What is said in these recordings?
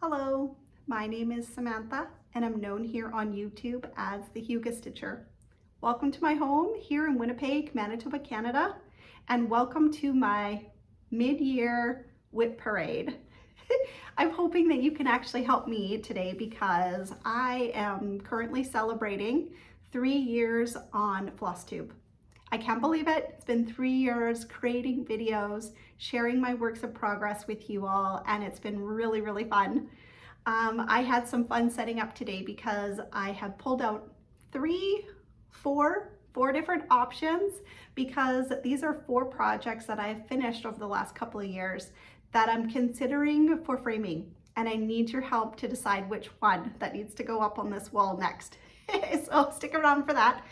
Hello, my name is Samantha and I'm known here on YouTube as the Huga Stitcher. Welcome to my home here in Winnipeg, Manitoba, Canada, and welcome to my mid-year WIP parade. I'm hoping that you can actually help me today because I am currently celebrating 3 years on Flosstube. I can't believe it. It's been 3 years creating videos, sharing my works of progress with you all, and it's been really, really fun. I had some fun setting up today because I have pulled out four different options because these are 4 projects that I have finished over the last couple of years that I'm considering for framing, and I need your help to decide which one that needs to go up on this wall next. So stick around for that.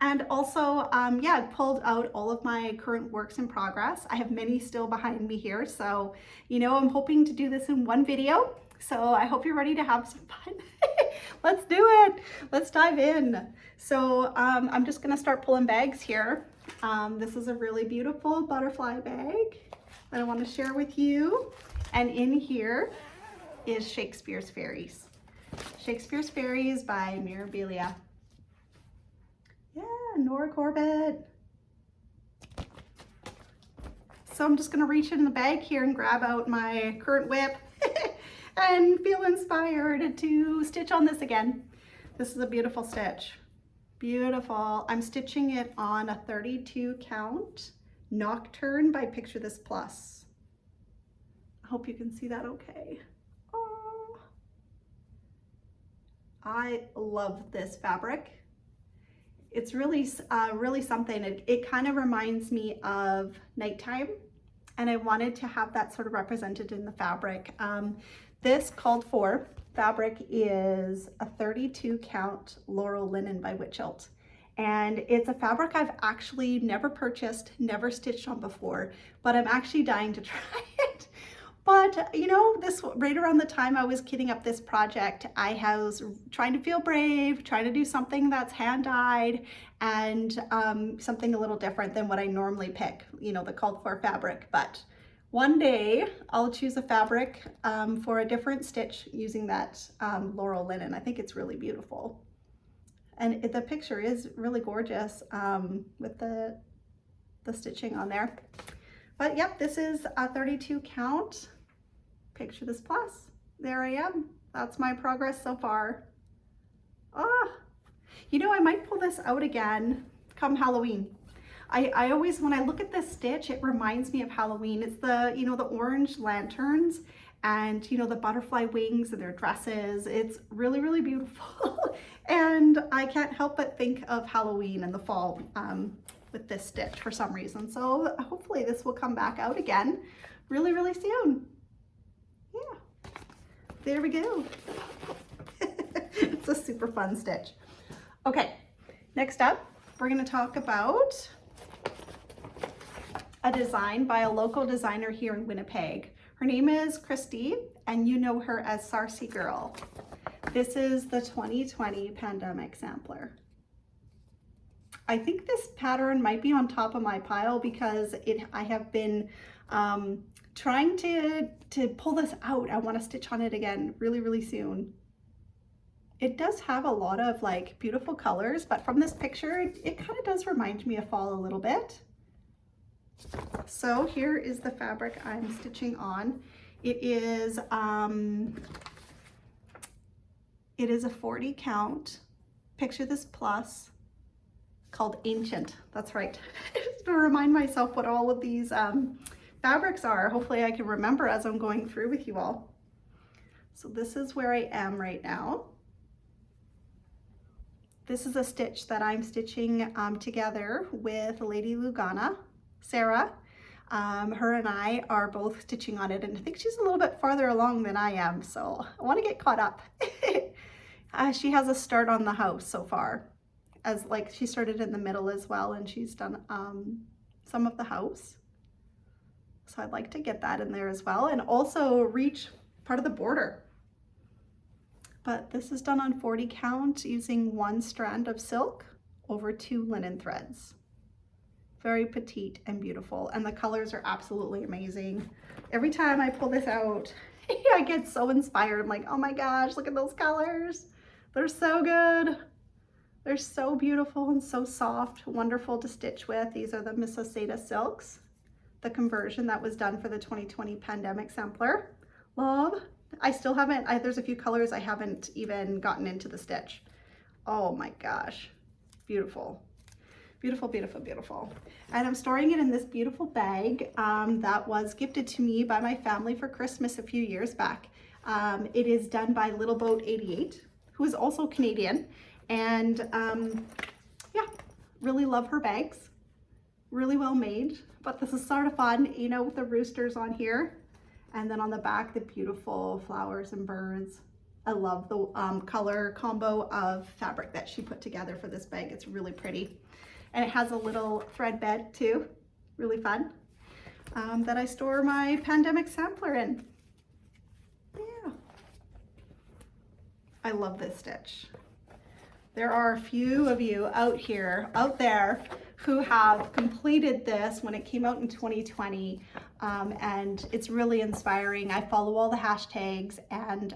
And also, I pulled out all of my current works in progress. I have many still behind me here. So, I'm hoping to do this in one video. So I hope you're ready to have some fun. Let's do it. Let's dive in. So I'm just gonna start pulling bags here. This is a really beautiful butterfly bag that I want to share with you. And in here is Shakespeare's Fairies. Shakespeare's Fairies by Mirabilia. Yeah, Nora, Corbett. So I'm just gonna reach in the bag here and grab out my current WIP and feel inspired to stitch on this again. This is a beautiful stitch. Beautiful. I'm stitching it on a 32 count Nocturne by Picture This Plus. I hope you can see that okay. Oh, I love this fabric. It's really, really something. It kind of reminds me of nighttime, and I wanted to have that sort of represented in the fabric. This called for fabric is a 32 count Laurel Linen by Witchilt. And it's a fabric I've actually never purchased, never stitched on before, but I'm actually dying to try it. But this right around the time I was kitting up this project, I was trying to feel brave, trying to do something that's hand-dyed and something a little different than what I normally pick, the called for fabric. But one day I'll choose a fabric for a different stitch using that Laurel Linen. I think it's really beautiful. And the picture is really gorgeous with the stitching on there. But yep, this is a 32 count Picture This Plus. There I am. That's my progress so far. I might pull this out again come Halloween. I always, when I look at this stitch, it reminds me of Halloween. It's the, the orange lanterns and, the butterfly wings and their dresses. It's really, really beautiful. And I can't help but think of Halloween in the fall with this stitch for some reason. So hopefully this will come back out again really, really soon. Yeah, there we go. It's a super fun stitch. Okay, next up, we're gonna talk about a design by a local designer here in Winnipeg. Her name is Christy, and you know her as Sarcy Girl. This is the 2020 pandemic sampler. I think this pattern might be on top of my pile because I have been trying to pull this out. I want to stitch on it again really, really soon. It does have a lot of beautiful colors, but from this picture, it kind of does remind me of fall a little bit. So here is the fabric I'm stitching on. It is a 40 count Picture This Plus called Ancient. That's right. Just to remind myself what all of these fabrics are. Hopefully I can remember as I'm going through with you all. So this is where I am right now. This is a stitch that I'm stitching together with Lady Lugana, Sarah. Her and I are both stitching on it, and I think she's a little bit farther along than I am, so I want to get caught up. She has a start on the house so far, as she started in the middle as well, and she's done some of the house. So I'd like to get that in there as well, and also reach part of the border. But this is done on 40 count using 1 strand of silk over 2 linen threads. Very petite and beautiful, and the colors are absolutely amazing. Every time I pull this out, I get so inspired. I'm like, oh my gosh, look at those colors. They're so good. They're so beautiful and so soft, wonderful to stitch with. These are the Mississauga silks, the conversion that was done for the 2020 pandemic sampler. Love. I still haven't, there's a few colors I haven't even gotten into the stitch. Oh my gosh, beautiful. Beautiful, beautiful, beautiful. And I'm storing it in this beautiful bag that was gifted to me by my family for Christmas a few years back. It is done by Little Boat 88, who is also Canadian. And yeah, really love her bags. Really well made, but this is sort of fun, you know, with the roosters on here. And then on the back, the beautiful flowers and birds. I love the color combo of fabric that she put together for this bag. It's really pretty. And it has a little thread bed too, really fun, that I store my pandemic sampler in. Yeah. I love this stitch. There are a few of you out there who have completed this when it came out in 2020, and it's really inspiring. I follow all the hashtags, and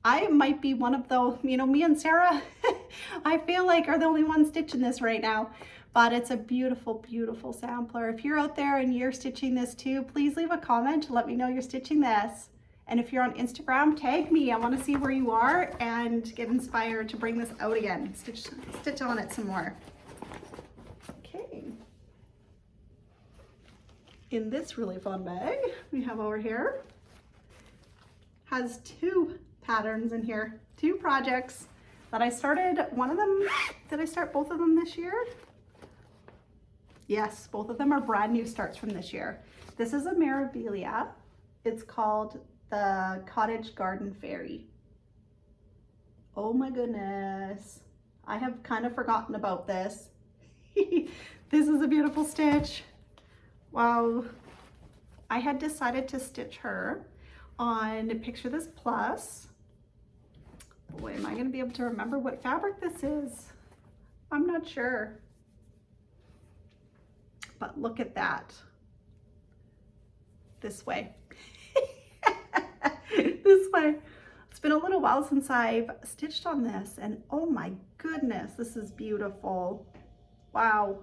I might be one of those, you know, me and Sarah, I feel like are the only ones stitching this right now, but it's a beautiful, beautiful sampler. If you're out there and you're stitching this too, please leave a comment to let me know you're stitching this. And if you're on Instagram, tag me. I want to see where you are and get inspired to bring this out again. Stitch on it some more. Okay. In this really fun bag we have over here, has two patterns in here, two projects that I started. One of them, did I start both of them this year? Yes, both of them are brand new starts from this year. This is a Mirabilia. It's called the Cottage Garden Fairy. Oh my goodness. I have kind of forgotten about this. This is a beautiful stitch. Wow. I had decided to stitch her on Picture This Plus. Boy, am I going to be able to remember what fabric this is? I'm not sure. But look at that. This way. This way. It's been a little while since I've stitched on this, and oh my goodness, this is beautiful. Wow.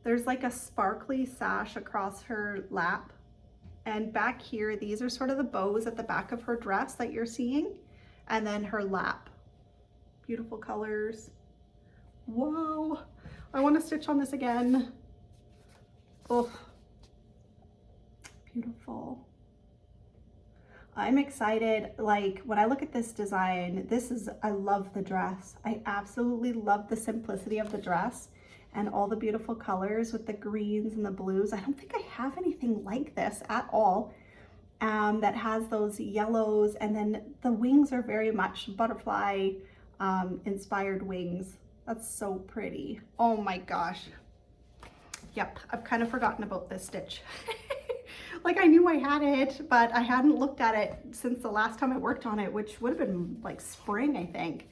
There's like a sparkly sash across her lap, and back here, these are sort of the bows at the back of her dress that you're seeing, and then her lap. Beautiful colors. Whoa. I want to stitch on this again. Oh, beautiful. I'm excited. Like when I look at this design, I love the dress. I absolutely love the simplicity of the dress and all the beautiful colors with the greens and the blues. I don't think I have anything like this at all, that has those yellows, and then the wings are very much butterfly inspired wings. That's so pretty. Oh my gosh. Yep, I've kind of forgotten about this stitch. Like I knew I had it, but I hadn't looked at it since the last time I worked on it, which would have been like spring, I think.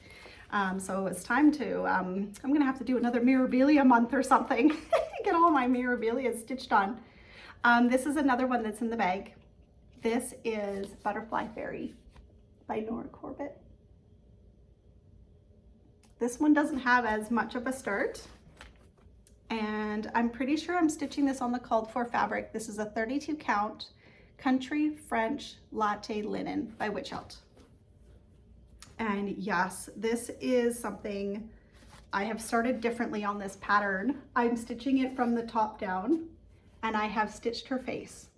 So it's time to, I'm gonna have to do another Mirabilia month or something. Get all my Mirabilia stitched on. This is another one that's in the bag. This is Butterfly Fairy by Nora Corbett. This one doesn't have as much of a start, and I'm pretty sure I'm stitching this on the called for fabric. This is a 32 count Country French Latte Linen by Witchelt. And yes, this is something I have started differently on this pattern. I'm stitching it from the top down, and I have stitched her face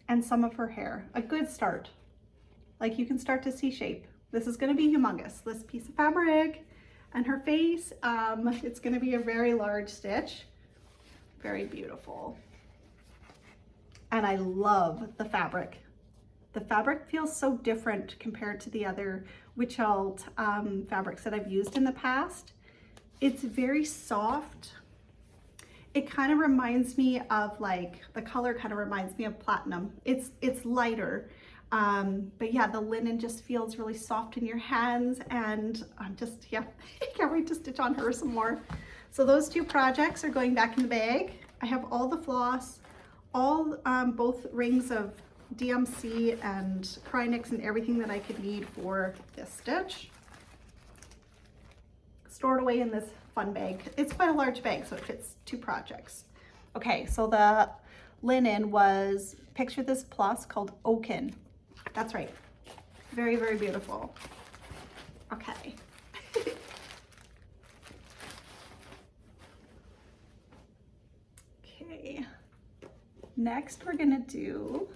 and some of her hair. A good start. Like you can start to see shape. This is going to be humongous, this piece of fabric. And her face, it's going to be a very large stitch. Very beautiful. And I love the fabric. The fabric feels so different compared to the other Witchelt fabrics that I've used in the past. It's very soft. It kind of reminds me of like, the color kind of reminds me of platinum. It's lighter. But yeah, the linen just feels really soft in your hands, and I'm just, yeah, I can't wait to stitch on her some more. So those two projects are going back in the bag. I have all the floss, all both rings of DMC and Krynix and everything that I could need for this stitch. Stored away in this fun bag. It's quite a large bag, so it fits 2 projects. Okay, so the linen was, picture this plus called Oaken. That's right. Very, very beautiful. Okay. Okay. Next we're gonna do,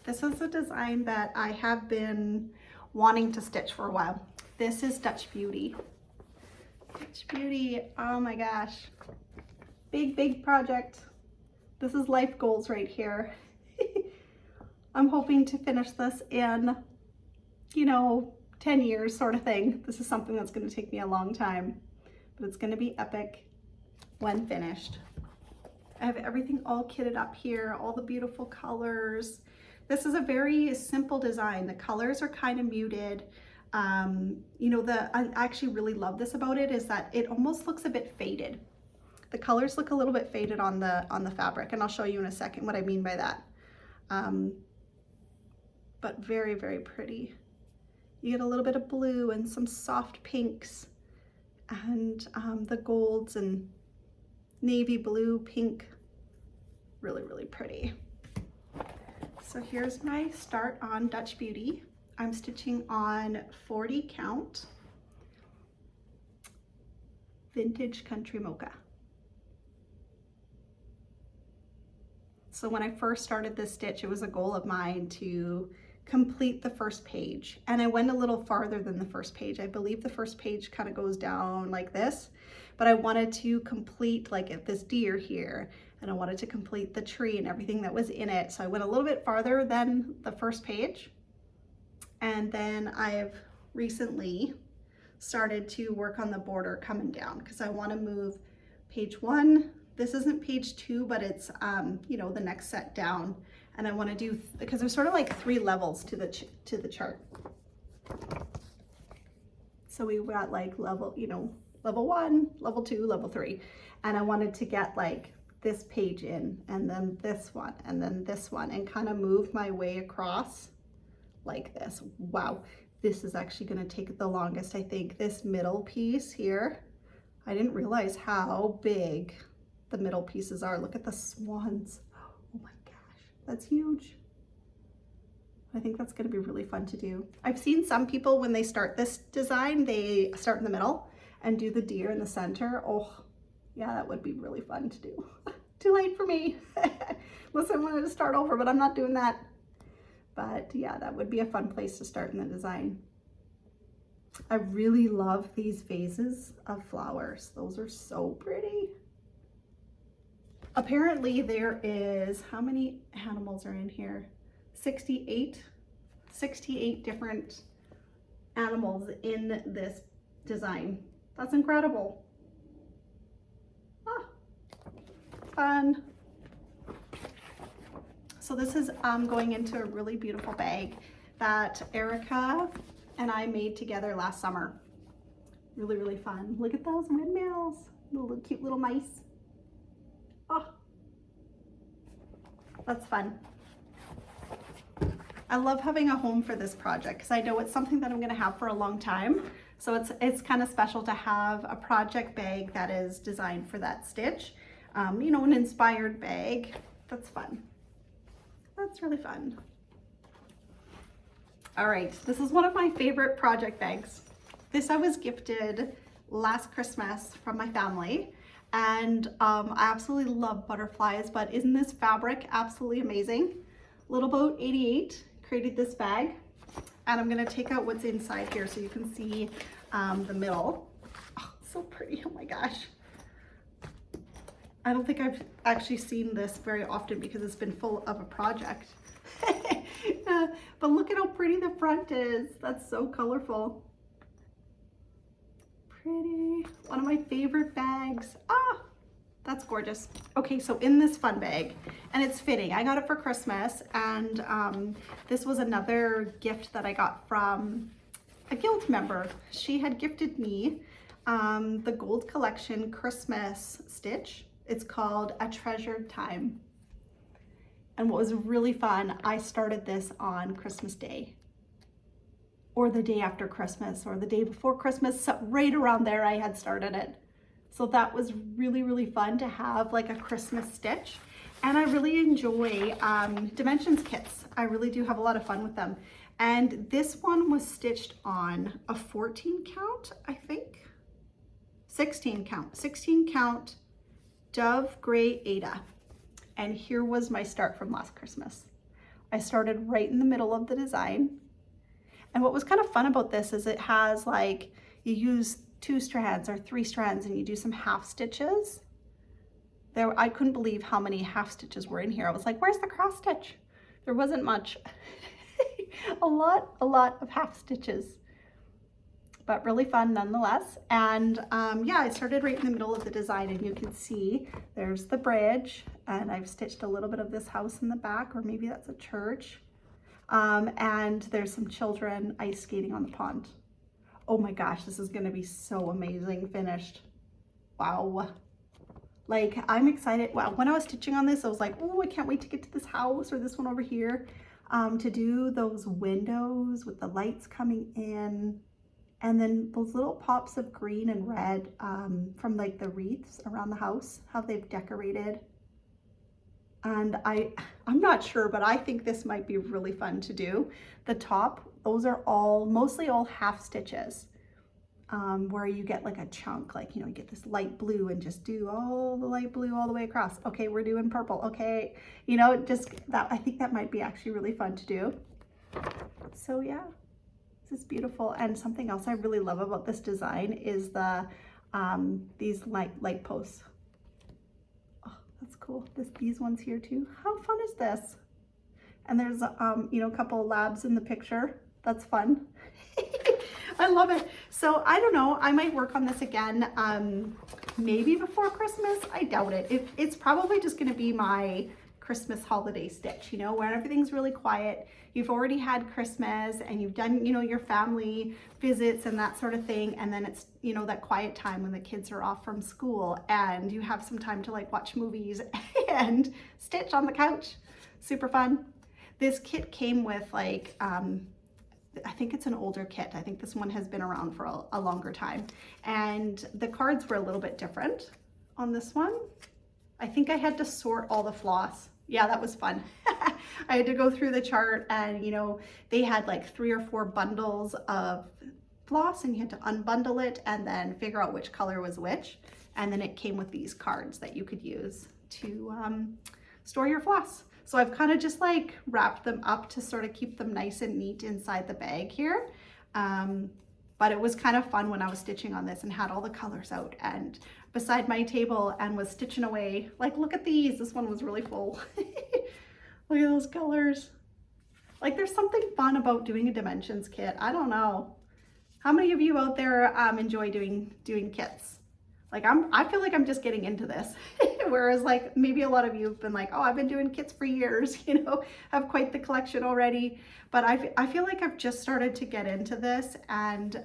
this is a design that I have been wanting to stitch for a while. This is Dutch Beauty. Dutch Beauty, oh my gosh. Big, big project. This is life goals right here. I'm hoping to finish this in, 10 years sort of thing. This is something that's gonna take me a long time, but it's gonna be epic when finished. I have everything all kitted up here, all the beautiful colors. This is a very simple design. The colors are kind of muted. I actually really love this about it is that it almost looks a bit faded. The colors look a little bit faded on the fabric, and I'll show you in a second what I mean by that. But very, very pretty. You get a little bit of blue and some soft pinks and the golds and navy blue, pink. Really, really pretty. So here's my start on Dutch Beauty. I'm stitching on 40 count Vintage Country Mocha. So when I first started this stitch, it was a goal of mine to complete the first page. And I went a little farther than the first page. I believe the first page kind of goes down like this, but I wanted to complete like this deer here, and I wanted to complete the tree and everything that was in it. So I went a little bit farther than the first page. And then I've recently started to work on the border coming down because I want to move page 1. This isn't page 2, but it's, the next set down. And I want to do, because there's sort of like 3 levels to the chart. So we've got like level 1, level 2, level 3. And I wanted to get like this page in, and then this one, and then this one, and kind of move my way across like this. Wow, this is actually going to take the longest, I think. This middle piece here, I didn't realize how big the middle pieces are. Look at the swans. Oh my gosh, that's huge. I think that's going to be really fun to do. I've seen some people, when they start this design, they start in the middle and do the deer in the center. Oh yeah, that would be really fun to do. Too late for me. Unless I wanted to start over, but I'm not doing that. But yeah, that would be a fun place to start in the design. I really love these vases of flowers. Those are so pretty. Apparently there is, how many animals are in here? 68 different animals in this design. That's incredible. Fun. So this is going into a really beautiful bag that Erica and I made together last summer. Really, really fun. Look at those windmills, little cute little mice. Oh, that's fun. I love having a home for this project because I know it's something that I'm going to have for a long time. So it's kind of special to have a project bag that is designed for that stitch. An inspired bag. That's fun. That's really fun. All right, this is one of my favorite project bags. This I was gifted last Christmas from my family, and I absolutely love butterflies, but isn't this fabric absolutely amazing? Little Boat 88 created this bag, and I'm gonna take out what's inside here so you can see the middle. Oh, so pretty, oh my gosh. I don't think I've actually seen this very often because it's been full of a project. But look at how pretty the front is. That's so colorful. Pretty. One of my favorite bags. Ah, that's gorgeous. Okay, so in this fun bag, and it's fitting. I got it for Christmas, and this was another gift that I got from a guild member. She had gifted me the Gold Collection Christmas stitch. It's called A Treasured Time. And what was really fun, I started this on Christmas Day, or the day after Christmas, or the day before Christmas, so right around there I had started it. So that was really, really fun to have like a Christmas stitch. And I really enjoy dimensions kits. I really do have a lot of fun with them. And this one was stitched on a 14 count, I think. 16 count Dove Gray Ada. And here was my start from last Christmas. I started right in the middle of the design. And what was kind of fun about this is it has like, you use 2 strands or 3 strands and you do some half stitches. I couldn't believe how many half stitches were in here. I was like, where's the cross stitch? There wasn't much. a lot of half stitches, but really fun nonetheless. And yeah, I started right in the middle of the design, and you can see there's the bridge, and I've stitched a little bit of this house in the back, or maybe that's a church. And there's some children ice skating on the pond. Oh my gosh, this is gonna be so amazing finished. Wow. Like, I'm excited. Well, when I was stitching on this, I was like, oh, I can't wait to get to this house or this one over here, to do those windows with the lights coming in. And then those little pops of green and red from like the wreaths around the house, how they've decorated. And I'm not sure, but I think this might be really fun to do. The top, those are mostly all half stitches. Where you get like a chunk, like, you know, you get this light blue and just do all the light blue all the way across. Okay, we're doing purple. Okay, you know, just that, I think that might be actually really fun to do. So yeah, this is beautiful. And something else I really love about this design is the these light posts. Oh, that's cool. These ones here too. How fun is this? And there's you know, a couple of labs in the picture. That's fun. I love it. So I don't know, I might work on this again, maybe before Christmas. I doubt it. It's probably just going to be my Christmas holiday stitch, you know, where everything's really quiet. You've already had Christmas and you've done, you know, your family visits and that sort of thing. And then it's, you know, that quiet time when the kids are off from school and you have some time to like watch movies and stitch on the couch. Super fun. This kit came with like, I think it's an older kit. I think this one has been around for a longer time. And the cards were a little bit different on this one. I think I had to sort all the floss. Yeah, that was fun. I had to go through the chart and, you know, they had like 3 or 4 bundles of floss and you had to unbundle it and then figure out which color was which. And then it came with these cards that you could use to store your floss. So I've kind of just like wrapped them up to sort of keep them nice and neat inside the bag here. But it was kind of fun when I was stitching on this and had all the colors out and beside my table and was stitching away. Like, look at these. This one was really full. Look at those colors. Like, there's something fun about doing a dimensions kit. I don't know. How many of you out there enjoy doing kits? Like, I feel like I'm just getting into this. Whereas like maybe a lot of you have been like, oh, I've been doing kits for years, you know, have quite the collection already. But I feel like I've just started to get into this and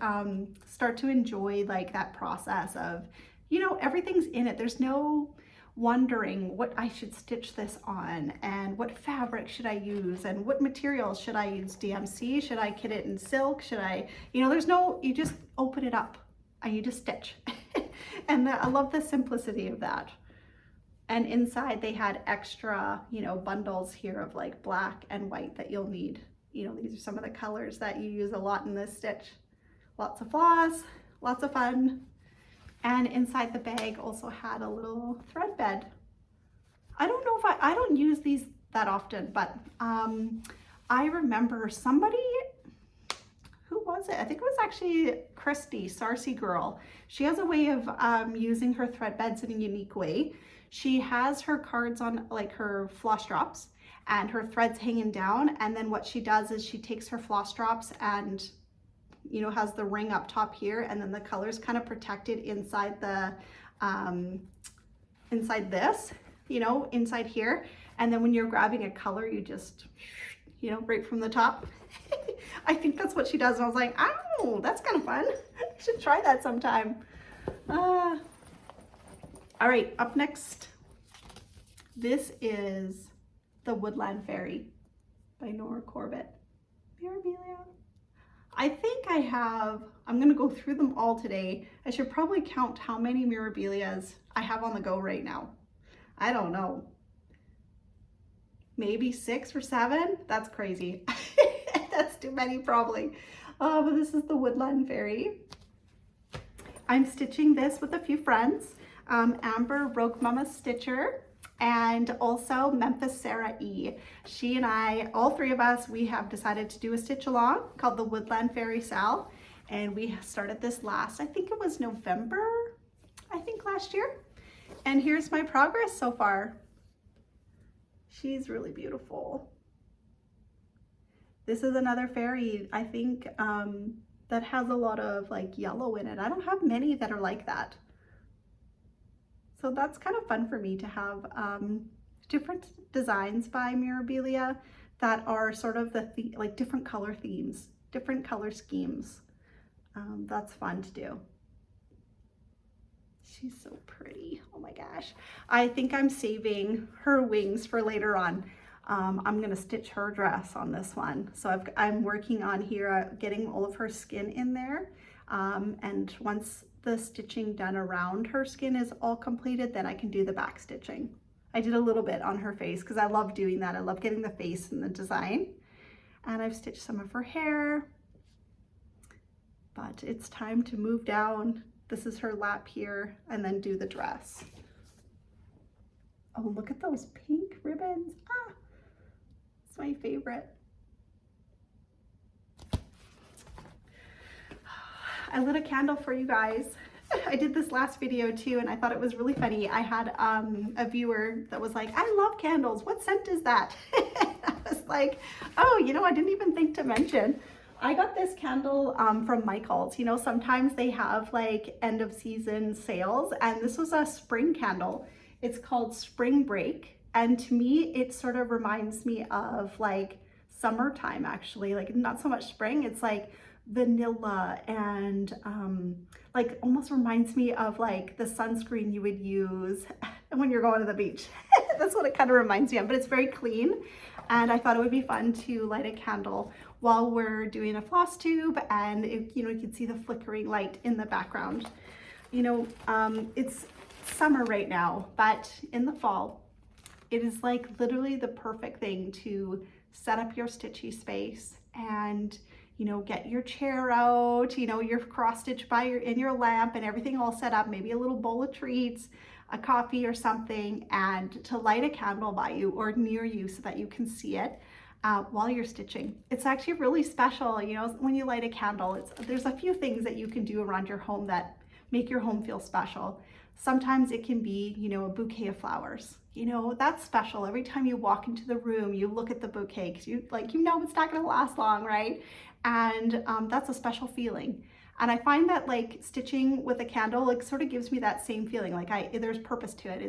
start to enjoy like that process of, you know, everything's in it. There's no wondering what I should stitch this on and what fabric should I use and what materials should I use. DMC, should I kit it in silk? Should I, you know, there's no, you just open it up and you just stitch. And I love the simplicity of that. And inside they had extra, you know, bundles here of like black and white that you'll need. You know, these are some of the colors that you use a lot in this stitch. Lots of floss, lots of fun. And inside the bag also had a little thread bed. I don't know if I don't use these that often, but I remember somebody, who was it? I think it was actually Christy, Sarcy Girl. She has a way of using her thread beds in a unique way. She has her cards on like her floss drops and her threads hanging down. And then what she does is she takes her floss drops and, you know, has the ring up top here. And then the color's kind of protected inside the, inside this, you know, inside here. And then when you're grabbing a color, you just, you know, right from the top. I think that's what she does. And I was like, oh, that's kind of fun. I should try that sometime. All right, up next, this is The Woodland Fairy by Nora Corbett. Mirabilia. I think I'm gonna go through them all today. I should probably count how many Mirabilias I have on the go right now. I don't know. Maybe 6 or 7? That's crazy. That's too many probably. But this is the Woodland Fairy. I'm stitching this with a few friends. Amber, Rogue Mama Stitcher, and also Memphis Sarah E. She and I, all three of us, we have decided to do a stitch along called the Woodland Fairy Sal. And we started this last, I think it was November, last year. And here's my progress so far. She's really beautiful. This is another fairy, I think, that has a lot of like yellow in it. I don't have many that are like that. So that's kind of fun for me to have different designs by Mirabilia that are sort of like different color themes, different color schemes. That's fun to do. She's so pretty. Oh my gosh. I think I'm saving her wings for later on. I'm gonna stitch her dress on this one. So I'm working on here, getting all of her skin in there. And once the stitching done around her skin is all completed, then I can do the back stitching. I did a little bit on her face because I love doing that. I love getting the face in the design. And I've stitched some of her hair, but it's time to move down. This is her lap here, and then do the dress. Oh, look at those pink ribbons. Ah, it's my favorite. I lit a candle for you guys. I did this last video too, and I thought it was really funny. I had a viewer that was like, I love candles. What scent is that? I was like, oh, you know, I didn't even think to mention. I got this candle from Michael's. You know, sometimes they have like end of season sales, and this was a spring candle. It's called Spring Break, and to me, it sort of reminds me of like summertime actually, like not so much spring. It's like vanilla and like almost reminds me of like the sunscreen you would use when you're going to the beach. That's what it kind of reminds me of, but it's very clean. And I thought it would be fun to light a candle while we're doing a floss tube, and it, you know, you can see the flickering light in the background. You know, it's summer right now, but in the fall, it is like literally the perfect thing to set up your stitchy space and, you know, get your chair out, you know, your cross stitch in your lamp and everything all set up, maybe a little bowl of treats, a coffee or something, and to light a candle by you or near you so that you can see it while you're stitching. It's actually really special, you know, when you light a candle. There's a few things that you can do around your home that make your home feel special. Sometimes it can be, you know, a bouquet of flowers. You know, that's special. Every time you walk into the room, you look at the bouquet because you know it's not going to last long, right? And that's a special feeling. And I find that like stitching with a candle like sort of gives me that same feeling. Like there's purpose to it.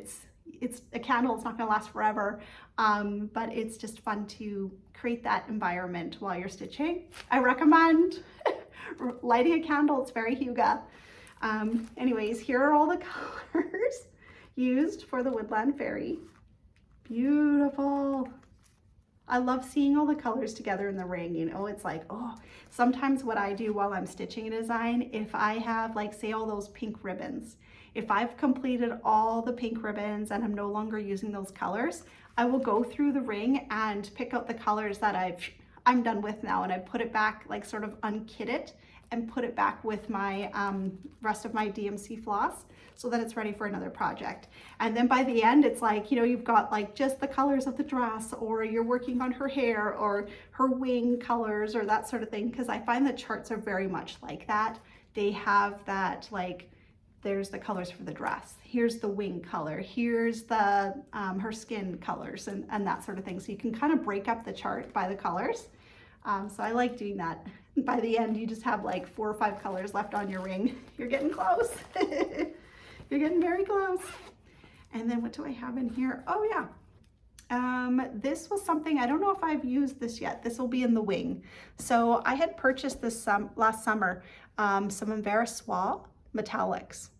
It's a candle. It's not going to last forever, but it's just fun to create that environment while you're stitching. I recommend lighting a candle. It's very hygge. Anyways, here are all the colors used for the Woodland Fairy. Beautiful. I love seeing all the colors together in the ring, you know. It's like, oh, sometimes what I do while I'm stitching a design, if I have like, say, all those pink ribbons, if I've completed all the pink ribbons and I'm no longer using those colors, I will go through the ring and pick out the colors that I'm done with now, and I put it back, like sort of unkit it and put it back with my rest of my DMC floss so that it's ready for another project. And then by the end, it's like, you know, you've got like just the colors of the dress, or you're working on her hair or her wing colors or that sort of thing. Because I find the charts are very much like that. They have that, like, there's the colors for the dress, here's the wing color, here's the her skin colors, and that sort of thing. So you can kind of break up the chart by the colors. So I like doing that. By the end, you just have like 4 or 5 colors left on your ring. You're getting close. You're getting very close. And then what do I have in here? Oh yeah. This was something, I don't know if I've used this yet. This will be in the wing. So I had purchased this last summer, some Embarrass metallics,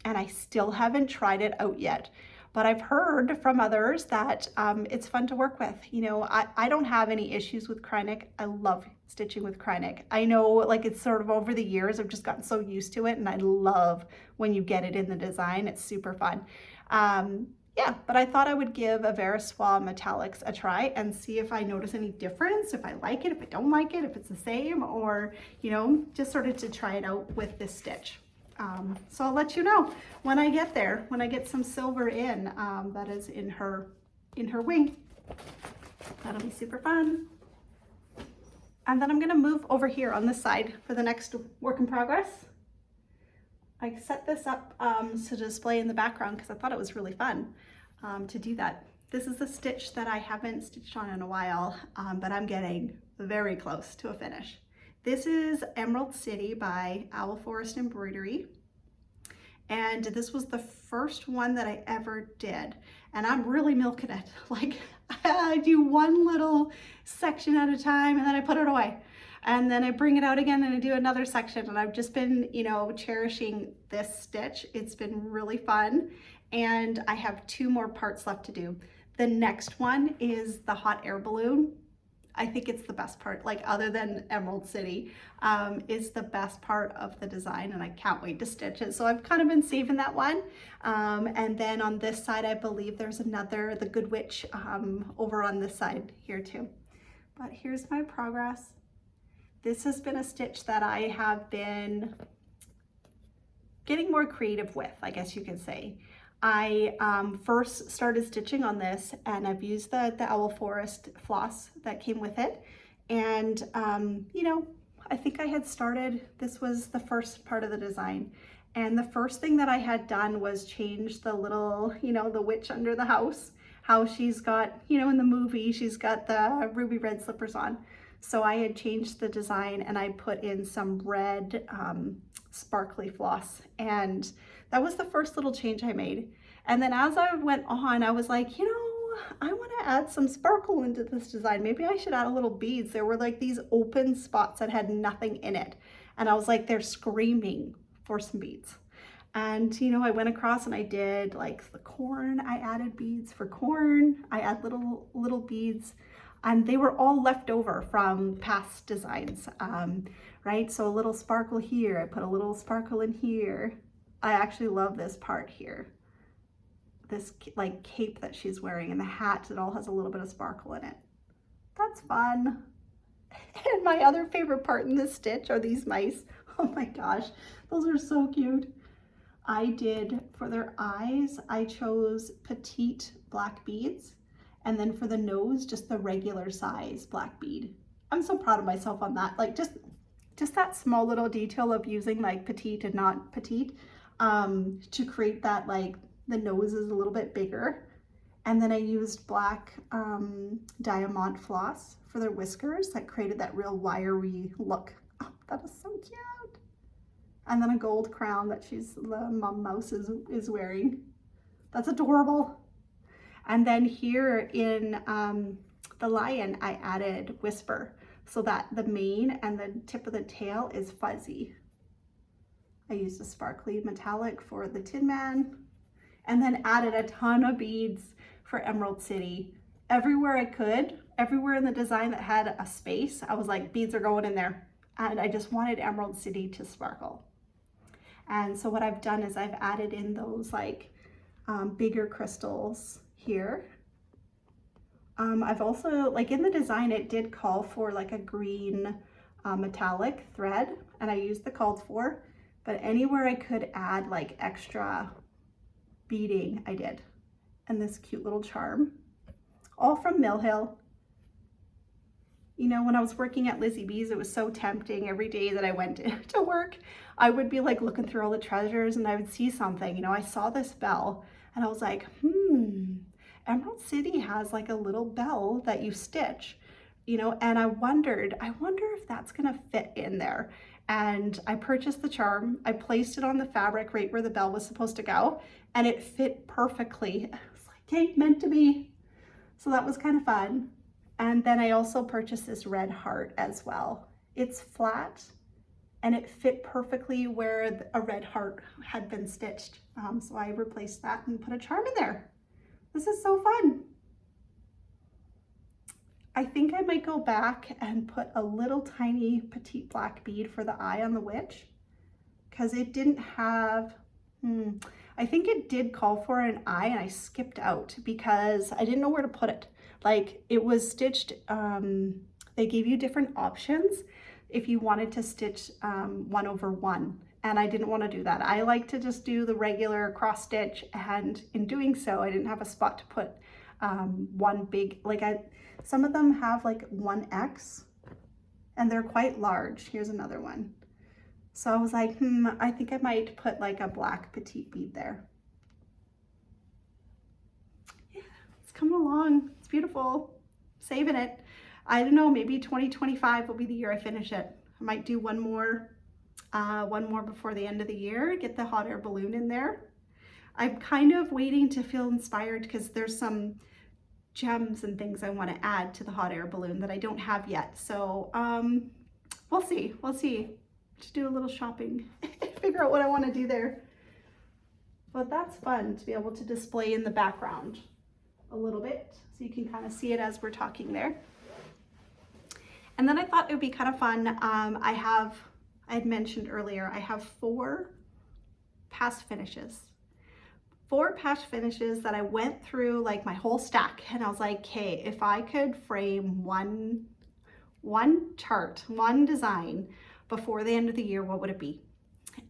and I still haven't tried it out yet. but I've heard from others that it's fun to work with. You know, I don't have any issues with Kreinik. I love stitching with Kreinik. I know, like, it's sort of over the years, I've just gotten so used to it, and I love when you get it in the design. It's super fun. Yeah, but I thought I would give a Veriswa Metallics a try and see if I notice any difference, if I like it, if I don't like it, if it's the same, or, you know, just sort of to try it out with this stitch. So I'll let you know when I get there, when I get some silver in, that is in her wing. That'll be super fun. And then I'm gonna move over here on this side for the next work in progress. I set this up to display in the background because I thought it was really fun to do that. This is a stitch that I haven't stitched on in a while, but I'm getting very close to a finish. This is Emerald City by Owl Forest Embroidery. And this was the first one that I ever did. And I'm really milking it. Like, I do one little section at a time and then I put it away. And then I bring it out again and I do another section. And I've just been, you know, cherishing this stitch. It's been really fun. And I have 2 more parts left to do. The next one is the hot air balloon. I think it's the best part, like, other than Emerald City, is the best part of the design, and I can't wait to stitch it. So I've kind of been saving that one. And then on this side, I believe there's another, the Good Witch, over on this side here too. But here's my progress. This has been a stitch that I have been getting more creative with, I guess you could say. I first started stitching on this, and I've used the Owl Forest floss that came with it. And, you know, I think I had started, this was the first part of the design. And the first thing that I had done was change the little, you know, the witch under the house, how she's got, you know, in the movie, she's got the ruby red slippers on. So I had changed the design and I put in some red sparkly floss, and that was the first little change I made. And then as I went on, I was like, you know, I want to add some sparkle into this design. Maybe I should add a little beads. There were like these open spots that had nothing in it. And I was like, they're screaming for some beads. And, you know, I went across and I did like the corn. I added beads for corn. I add little beads. And they were all left over from past designs, right? So a little sparkle here, I put a little sparkle in here. I actually love this part here. This like cape that she's wearing and the hat, it all has a little bit of sparkle in it. That's fun. And my other favorite part in this stitch are these mice. Oh my gosh, those are so cute. I did, for their eyes, I chose petite black beads. And then for the nose, just the regular size black bead. I'm so proud of myself on that. Like just that small little detail of using like petite and not petite to create that, like the nose is a little bit bigger. And then I used black diamond floss for their whiskers that created that real wiry look. Oh, that is so cute. And then a gold crown that the mom mouse is wearing. That's adorable. And then here in the lion, I added whisper so that the mane and the tip of the tail is fuzzy. I used a sparkly metallic for the Tin Man, and then added a ton of beads for Emerald City. Everywhere I could, everywhere in the design that had a space, I was like, beads are going in there. And I just wanted Emerald City to sparkle. And so what I've done is I've added in those like bigger crystals here. I've also, like in the design, it did call for like a green metallic thread, and I used the called for, but anywhere I could add like extra beading, I did. And this cute little charm, all from Mill Hill. You know, when I was working at Lizzie B's, it was so tempting. Every day that I went to work, I would be like looking through all the treasures and I would see something. You know, I saw this bell and I was like, Emerald City has like a little bell that you stitch, you know, and I wonder if that's gonna fit in there. And I purchased the charm, I placed it on the fabric right where the bell was supposed to go, and it fit perfectly. I was like, okay, meant to be. So that was kind of fun. And then I also purchased this red heart as well. It's flat and it fit perfectly where a red heart had been stitched. So I replaced that and put a charm in there. This is so fun. I think I might go back and put a little tiny petite black bead for the eye on the witch, because it didn't have, I think it did call for an eye and I skipped out because I didn't know where to put it. Like it was stitched, they gave you different options if you wanted to stitch 1/1, and I didn't want to do that. I like to just do the regular cross stitch, and in doing so I didn't have a spot to put one big, like some of them have like 1X and they're quite large. Here's another one. So I was like, I think I might put like a black petite bead there. Yeah, it's coming along. It's beautiful. Saving it. I don't know, maybe 2025 will be the year I finish it. I might do one more before the end of the year, get the hot air balloon in there. I'm kind of waiting to feel inspired because there's some gems and things I want to add to the hot air balloon that I don't have yet. So we'll see. Just do a little shopping, figure out what I want to do there. But that's fun to be able to display in the background a little bit, so you can kind of see it as we're talking there. And then I thought it would be kind of fun. I had mentioned earlier, I have 4 past finishes. 4 past finishes that I went through like my whole stack, and I was like, okay, if I could frame one chart, one design before the end of the year, what would it be?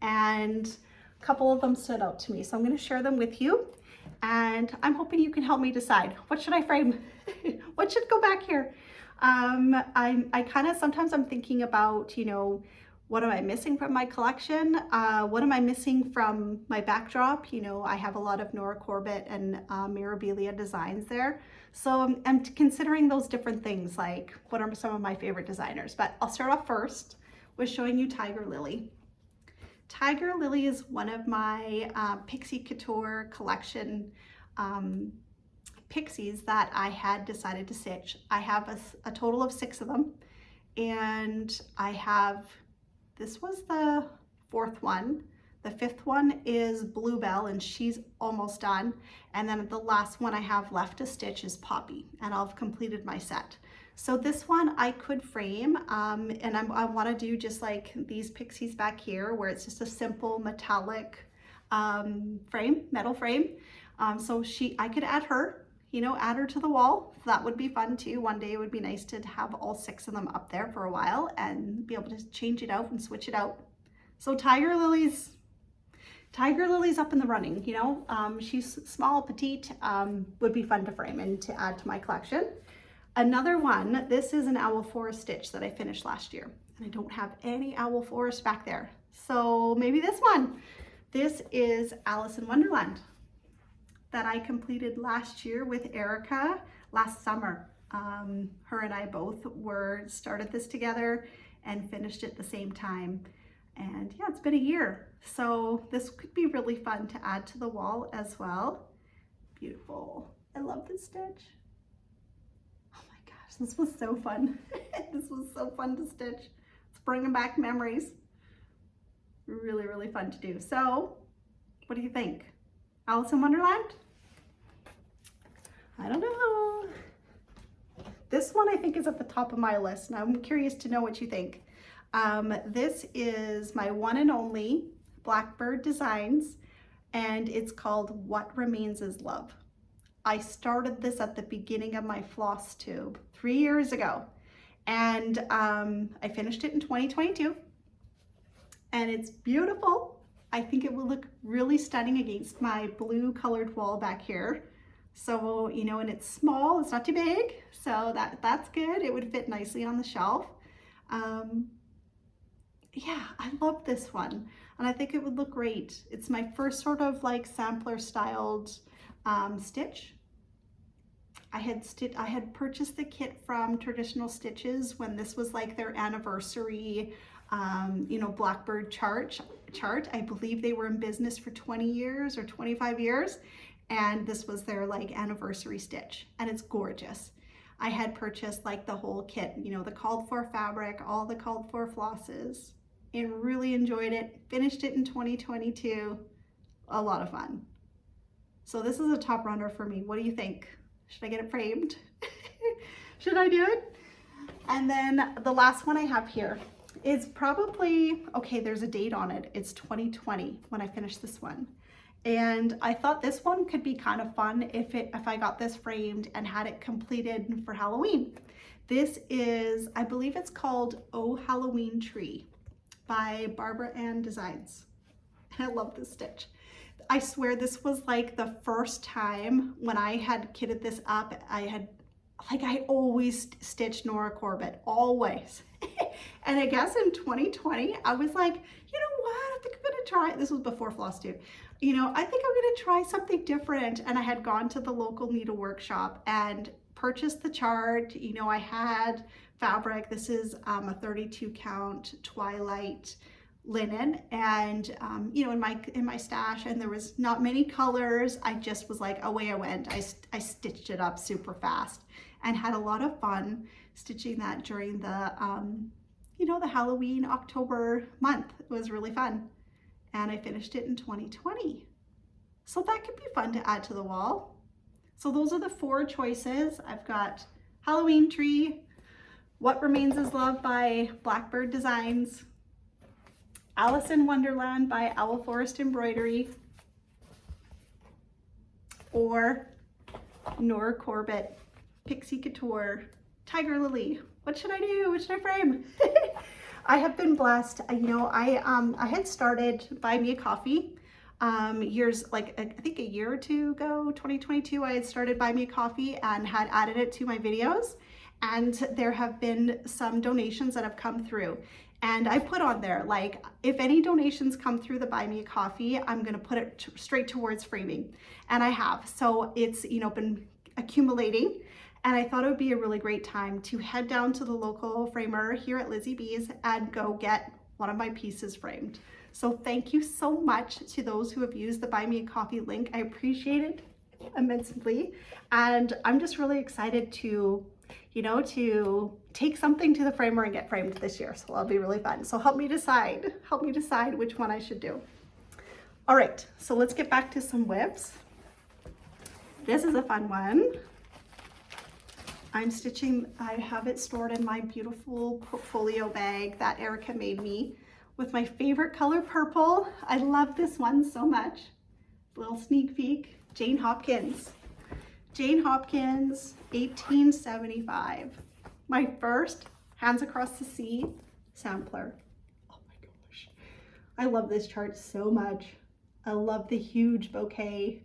And a couple of them stood out to me, so I'm going to share them with you, and I'm hoping you can help me decide, what should I frame? What should go back here? I kind of, sometimes I'm thinking about, you know, what am I missing from my collection? What am I missing from my backdrop? You know, I have a lot of Nora, Corbett, and Mirabilia designs there. So I'm considering those different things, like what are some of my favorite designers. But I'll start off first with showing you Tiger Lily. Tiger Lily is one of my Pixie Couture collection pixies that I had decided to stitch. I have a total of 6 of them, and I have, this was the 4th one. The 5th one is Bluebell, and she's almost done. And then the last one I have left to stitch is Poppy, and I've completed my set. So this one I could frame, and I want to do just like these pixies back here, where it's just a simple metallic frame, metal frame. So I could add her, you know, add her to the wall. So that would be fun too. One day it would be nice to have all 6 of them up there for a while and be able to change it out and switch it out. So Tiger Lily's up in the running, you know. She's small, petite, would be fun to frame and to add to my collection. Another one, this is an Owl Forest stitch that I finished last year, and I don't have any Owl Forest back there. So maybe this one. This is Alice in Wonderland that I completed last year with Erica last summer. Her and I both started this together and finished it at the same time. And yeah, it's been a year. So this could be really fun to add to the wall as well. Beautiful. I love this stitch. Oh my gosh, this was so fun. This was so fun to stitch. It's bringing back memories. Really, really fun to do. So what do you think? Alice in Wonderland? I don't know. This one I think is at the top of my list, and I'm curious to know what you think. This is my one and only Blackbird Designs, and it's called What Remains Is Love. I started this at the beginning of my Flosstube 3 years ago, and I finished it in 2022, and it's beautiful. I think it will look really stunning against my blue colored wall back here. So, you know, and it's small, it's not too big, so that's good. It would fit nicely on the shelf. Yeah, I love this one, and I think it would look great. It's my first sort of like sampler styled stitch. I had purchased the kit from Traditional Stitches when this was like their anniversary, you know, Blackbird chart. I believe they were in business for 20 years or 25 years. And this was their like anniversary stitch, and it's gorgeous. I had purchased like the whole kit, you know, the called for fabric, all the called for flosses, and really enjoyed it. Finished it in 2022. A lot of fun. So this is a top runner for me. What do you think? Should I get it framed? Should I do it? And then the last one I have here is probably, okay, there's a date on it. It's 2020 when I finish this one. And I thought this one could be kind of fun if I got this framed and had it completed for Halloween. This is, I believe it's called Oh Halloween Tree by Barbara Ann Designs. And I love this stitch. I swear this was like the first time when I had kitted this up, I always stitched Nora Corbett, always. And I guess in 2020, I was like, you know what, I think I'm gonna try, this was before Flosstube, you know, I think I'm gonna try something different. And I had gone to the local needle workshop and purchased the chart. You know, I had fabric. This is a 32 count Twilight linen, and you know, in my stash, and there was not many colors. I just was like, away I went. I stitched it up super fast and had a lot of fun stitching that during the you know, the Halloween October month. It was really fun, and I finished it in 2020. So that could be fun to add to the wall. So those are the 4 choices. I've got Halloween Tree, What Remains Is Love by Blackbird Designs, Alice in Wonderland by Owl Forest Embroidery, or Nora Corbett, Pixie Couture, Tiger Lily. What should I do? What should I frame? I have been blessed. You know, I had started Buy Me a Coffee years, like I think a year or two ago, 2022, I had started Buy Me a Coffee and had added it to my videos. And there have been some donations that have come through. And I put on there, like, if any donations come through the Buy Me a Coffee, I'm gonna put it straight towards framing. And I have. So it's, you know, been accumulating. And I thought it would be a really great time to head down to the local framer here at Lizzie B's and go get one of my pieces framed. So thank you so much to those who have used the Buy Me a Coffee link. I appreciate it immensely. And I'm just really excited to, you know, to take something to the framer and get framed this year. So that'll be really fun. So help me decide which one I should do. All right, so let's get back to some WIPs. This is a fun one. I'm stitching, I have it stored in my beautiful portfolio bag that Erica made me with my favorite color, purple. I love this one so much. Little sneak peek, Jane Hopkins. Jane Hopkins, 1875. My first Hands Across the Sea sampler. Oh my gosh. I love this chart so much. I love the huge bouquet.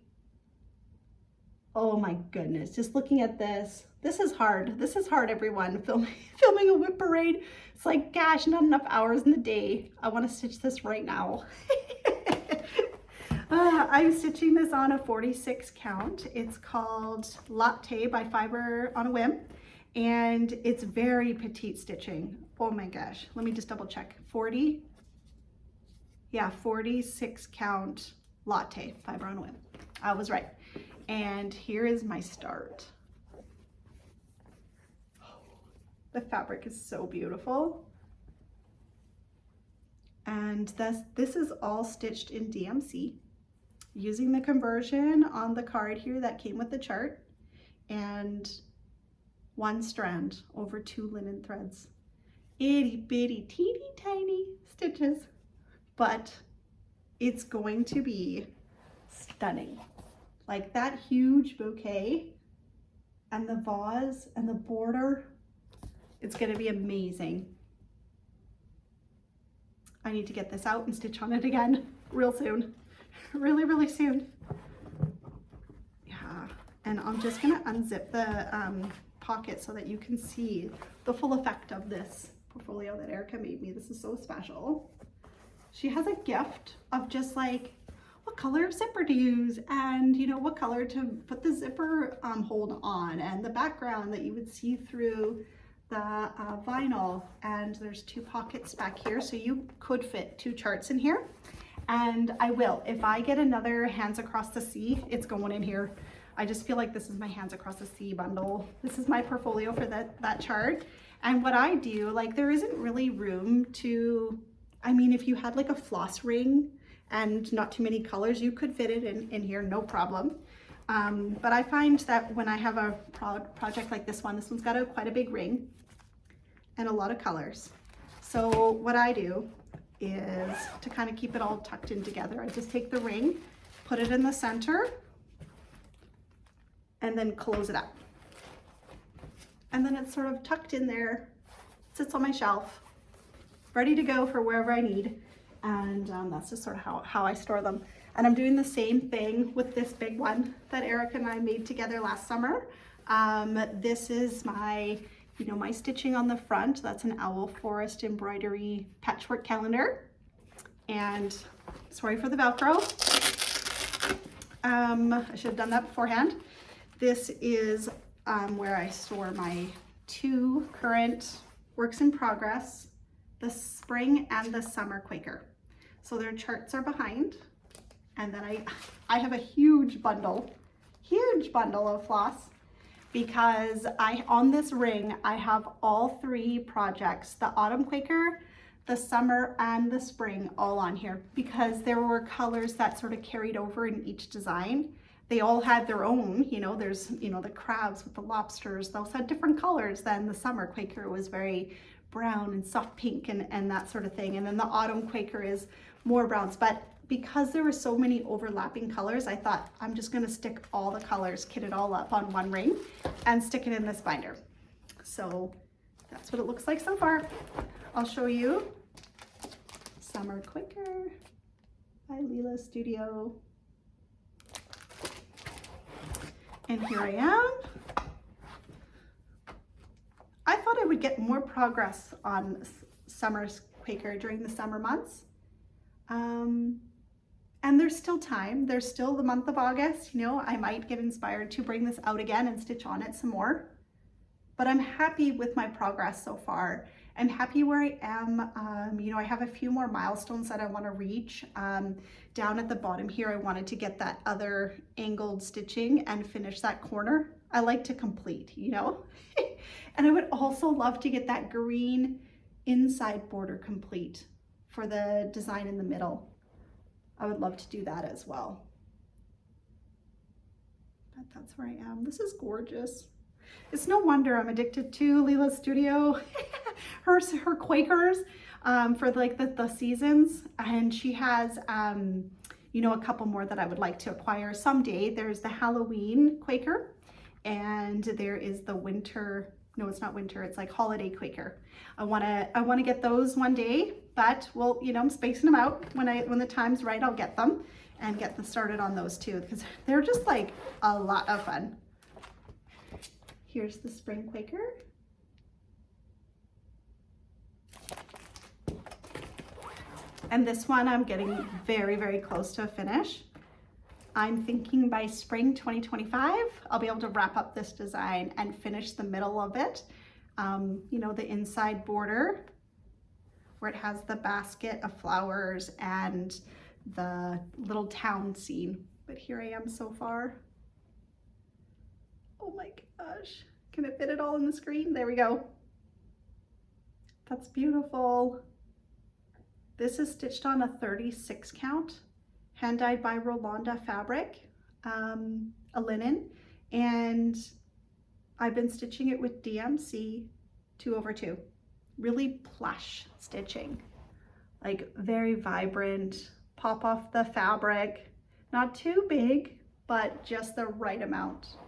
Oh my goodness, just looking at this. This is hard. This is hard, everyone. Filming a WIP parade. It's like, gosh, not enough hours in the day. I want to stitch this right now. I'm stitching this on a 46 count. It's called Latte by Fiber on a Whim, and it's very petite stitching. Oh my gosh, let me just double check. 46 count Latte, Fiber on a Whim. I was right. And here is my start. The fabric is so beautiful. And this is all stitched in DMC, using the conversion on the card here that came with the chart, and 1 strand over 2 linen threads. Itty bitty teeny tiny stitches, but it's going to be stunning. Like that huge bouquet and the vase and the border, it's gonna be amazing. I need to get this out and stitch on it again real soon. Really, really soon. Yeah, and I'm just gonna unzip the pocket so that you can see the full effect of this portfolio that Erica made me. This is so special. She has a gift of just like, what color of zipper to use, and you know, what color to put the zipper hold on, and the background that you would see through the vinyl. And there's 2 pockets back here, so you could fit 2 charts in here. And I will, if I get another Hands Across the Sea, it's going in here. I just feel like this is my Hands Across the Sea bundle. This is my portfolio for that chart. And what I do, like, there isn't really room to, I mean, if you had like a floss ring and not too many colors, you could fit it in here, no problem. But I find that when I have a project like this one's got quite a big ring and a lot of colors. So what I do is to kind of keep it all tucked in together, I just take the ring, put it in the center, and then close it up. And then it's sort of tucked in there, sits on my shelf, ready to go for wherever I need. And that's just sort of how I store them. And I'm doing the same thing with this big one that Eric and I made together last summer. This is my, my stitching on the front. That's an owl forest embroidery patchwork calendar. And sorry for the Velcro. I should have done that beforehand. This is where I store my 2 current works in progress, the spring and the summer Quaker. So their charts are behind. And then I have a huge bundle of floss, because on this ring, I have all 3 projects, the autumn Quaker, the summer, and the spring all on here, because there were colors that sort of carried over in each design. They all had their own, there's, the crabs with the lobsters, those had different colors than the summer Quaker was very brown and soft pink and that sort of thing. And then the autumn Quaker is more browns. But because there were so many overlapping colors, I thought I'm just gonna stick all the colors, kit it all up on one ring and stick it in this binder. So that's what it looks like so far. I'll show you Summer Quaker by Leela Studio. And here I am. I thought I would get more progress on Summer's Quaker during the summer months. And there's still time. There's still the month of August. I might get inspired to bring this out again and stitch on it some more. But I'm happy with my progress so far. I'm happy where I am. I have a few more milestones that I want to reach. Down at the bottom here, I wanted to get that other angled stitching and finish that corner. I like to complete, And I would also love to get that green inside border complete for the design in the middle. I would love to do that as well. But that's where I am. This is gorgeous. It's no wonder I'm addicted to Leela Studio, her Quakers for like the seasons. And she has, a couple more that I would like to acquire someday. There's the Halloween Quaker, and there is the winter, no, it's not winter, it's like holiday Quaker. I wanna get those one day, but I'm spacing them out. When the time's right, I'll get them and get them started on those too, because they're just like a lot of fun. Here's the spring Quaker. And this one I'm getting very, very close to a finish. I'm thinking by spring 2025, I'll be able to wrap up this design and finish the middle of it. The inside border where it has the basket of flowers and the little town scene. But here I am so far. Oh my gosh, can it fit it all in the screen? There we go. That's beautiful. This is stitched on a 36 count, hand dyed by Rolanda fabric, a linen, and I've been stitching it with DMC 2/2. Really plush stitching, like very vibrant, pop off the fabric, not too big, but just the right amount.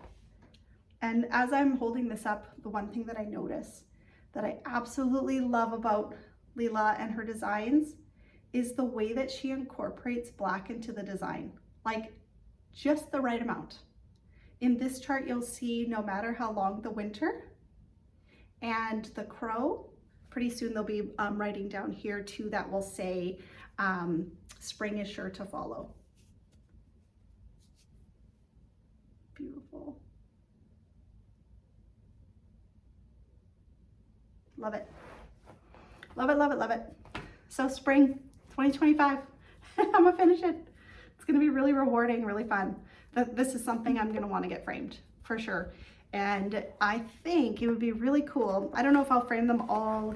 And as I'm holding this up, the one thing that I notice that I absolutely love about Leela and her designs is the way that she incorporates black into the design, like just the right amount. In this chart, you'll see no matter how long the winter and the crow, pretty soon they'll be writing down here too that will say spring is sure to follow. Beautiful. Love it. Love it, love it, love it. So spring 2025, I'm gonna finish it. It's gonna be really rewarding, really fun. This is something I'm gonna wanna get framed for sure. And I think it would be really cool. I don't know if I'll frame them all,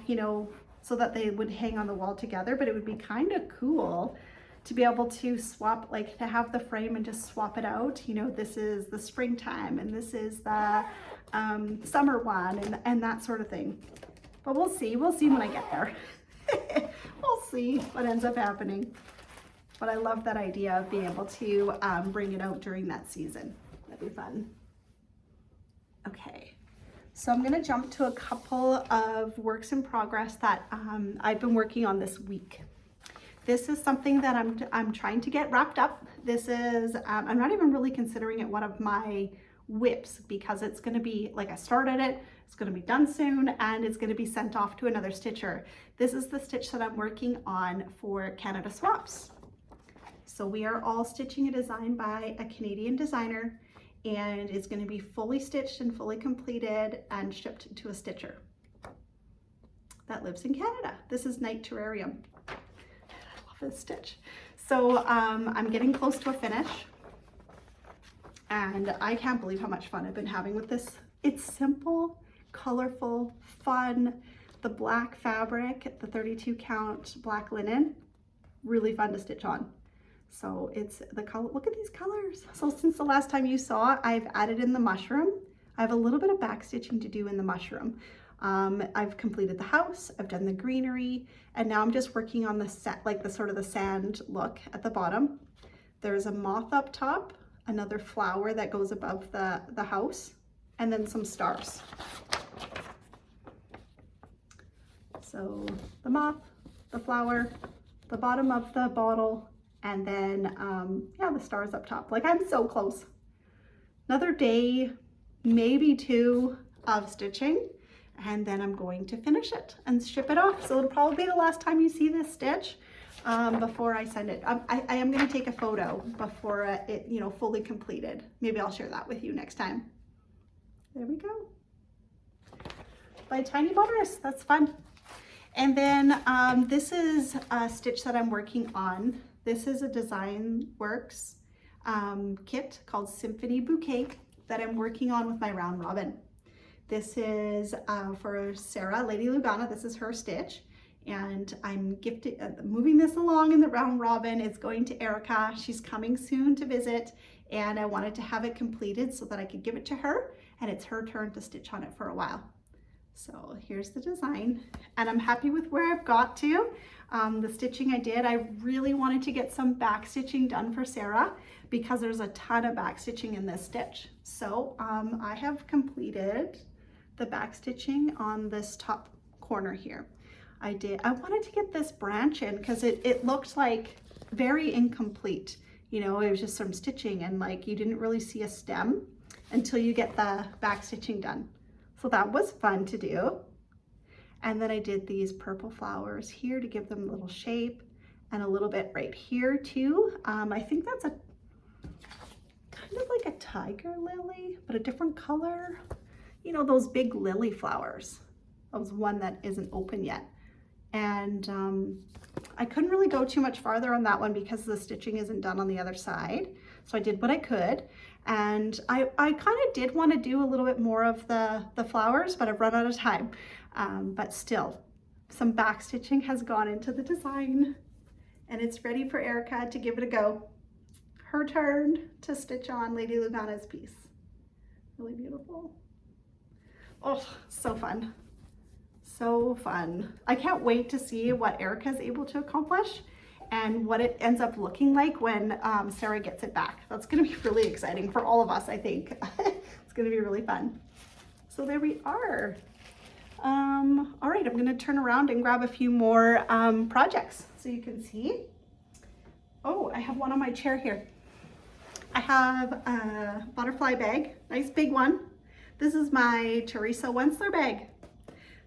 so that they would hang on the wall together, but it would be kind of cool to be able to swap, like to have the frame and just swap it out. You know, this is the springtime and this is the summer one and that sort of thing. But we'll see when I get there. We'll see what ends up happening. But I love that idea of being able to bring it out during that season. That'd be fun. Okay, so I'm gonna jump to a couple of works in progress that I've been working on this week. This is something that I'm trying to get wrapped up. This is, I'm not even really considering it one of my WIPs because it's gonna be, like I started it, it's gonna be done soon and it's gonna be sent off to another stitcher. This is the stitch that I'm working on for Canada Swaps. So we are all stitching a design by a Canadian designer and it's gonna be fully stitched and fully completed and shipped to a stitcher that lives in Canada. This is Night Terrarium. This stitch. So I'm getting close to a finish and I can't believe how much fun I've been having with this. It's simple, colorful, fun. The black fabric, the 32 count black linen, really fun to stitch on. So it's the color, look at these colors. So since the last time you saw, I've added in the mushroom. I have a little bit of back stitching to do in the mushroom. I've completed the house, I've done the greenery, and now I'm just working on the set, like the sort of the sand look at the bottom. There's a moth up top, another flower that goes above the house, and then some stars. So the moth, the flower, the bottom of the bottle, and then yeah, the stars up top. Like I'm so close. Another day, maybe two of stitching. And then I'm going to finish it and ship it off. So it'll probably be the last time you see this stitch before I send it. I am going to take a photo before it, you know, fully completed. Maybe I'll share that with you next time. There we go. By Tiny Motorist, that's fun. And then this is a stitch that I'm working on. This is a Design Works kit called Symphony Bouquet that I'm working on with my round robin. This is for Sarah, Lady Lugana. This is her stitch. And I'm moving this along in the round robin. It's going to Erica. She's coming soon to visit. And I wanted to have it completed so that I could give it to her. And it's her turn to stitch on it for a while. So here's the design. And I'm happy with where I've got to. The stitching I did, I really wanted to get some back stitching done for Sarah because there's a ton of back stitching in this stitch. So I have completed the back stitching on this top corner here. I wanted to get this branch in because it looked like very incomplete. You know, it was just some stitching and like you didn't really see a stem until you get the back stitching done. So that was fun to do. And then I did these purple flowers here to give them a little shape and a little bit right here too. I think that's a kind of like a tiger lily, but a different color. You know, those big lily flowers. That was one that isn't open yet. And I couldn't really go too much farther on that one because the stitching isn't done on the other side. So I did what I could. And I kind of did want to do a little bit more of the flowers, but I've run out of time. But still, some back stitching has gone into the design and it's ready for Erica to give it a go. Her turn to stitch on Lady Lugana's piece. Really beautiful. Oh, so fun. So fun. I can't wait to see what Erica's able to accomplish and what it ends up looking like when Sarah gets it back. That's going to be really exciting for all of us, I think. It's going to be really fun. So there we are. All right, I'm going to turn around and grab a few more projects so you can see. Oh, I have one on my chair here. I have a butterfly bag, nice big one. This is my Teresa Wensler bag.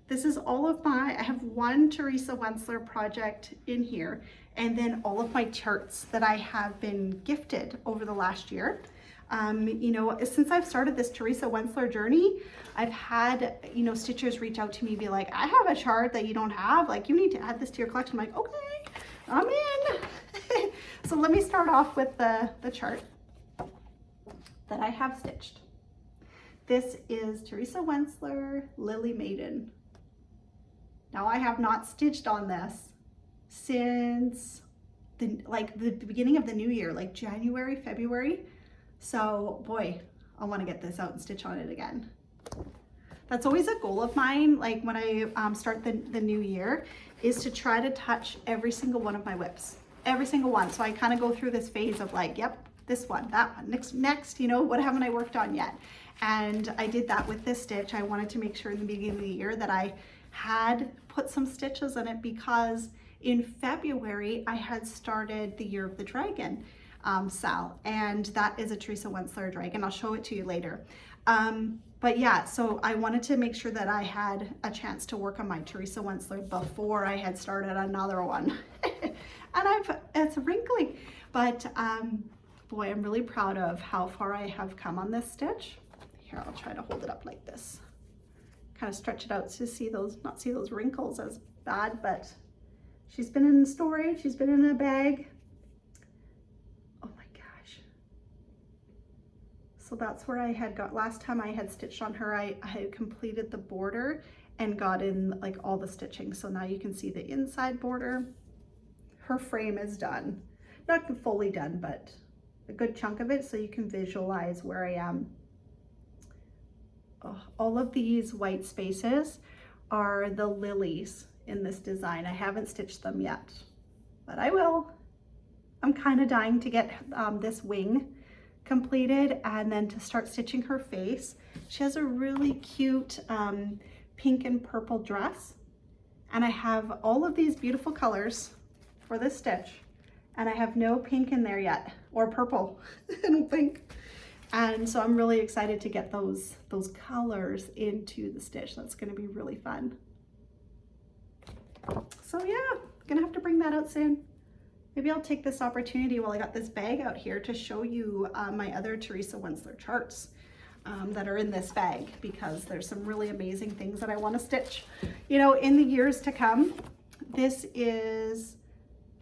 This is all of I have one Teresa Wensler project in here, and then all of my charts that I have been gifted over the last year. You know, since I've started this Teresa Wensler journey, I've had, you know, stitchers reach out to me, be like, I have a chart that you don't have, like you need to add this to your collection. I'm like, okay, I'm in. So let me start off with the chart that I have stitched. This is Teresa Wensler, Lily Maiden. Now I have not stitched on this since the beginning of the new year, like January, February. So boy, I want to get this out and stitch on it again. That's always a goal of mine, like when I start the new year, is to try to touch every single one of my WIPs, every single one. So I kind of go through this phase of like, yep, this one, that one, next, you know, what haven't I worked on yet? And I did that with this stitch. I wanted to make sure in the beginning of the year that I had put some stitches in it, because in February I had started the Year of the Dragon Sal, and that is a Teresa Wensler dragon. I'll show it to you later. But yeah, so I wanted to make sure that I had a chance to work on my Teresa Wensler before I had started another one. And it's wrinkly, but boy, I'm really proud of how far I have come on this stitch. Here, I'll try to hold it up like this. Kind of stretch it out to see those, not see those wrinkles as bad, but she's been in storage, she's been in a bag. Oh my gosh. So that's where I had got, last time I had stitched on her, I had completed the border and got in like all the stitching. So now you can see the inside border. Her frame is done. Not fully done, but a good chunk of it, so you can visualize where I am. Oh, all of these white spaces are the lilies in this design. I haven't stitched them yet, but I will. I'm kind of dying to get this wing completed and then to start stitching her face. She has a really cute pink and purple dress, and I have all of these beautiful colors for this stitch, and I have no pink in there yet, or purple, I don't think. And so I'm really excited to get those colors into the stitch. That's going to be really fun. So yeah, gonna have to bring that out soon. Maybe I'll take this opportunity while I got this bag out here to show you my other Teresa Wensler charts that are in this bag, because there's some really amazing things that I want to stitch, you know, in the years to come. This is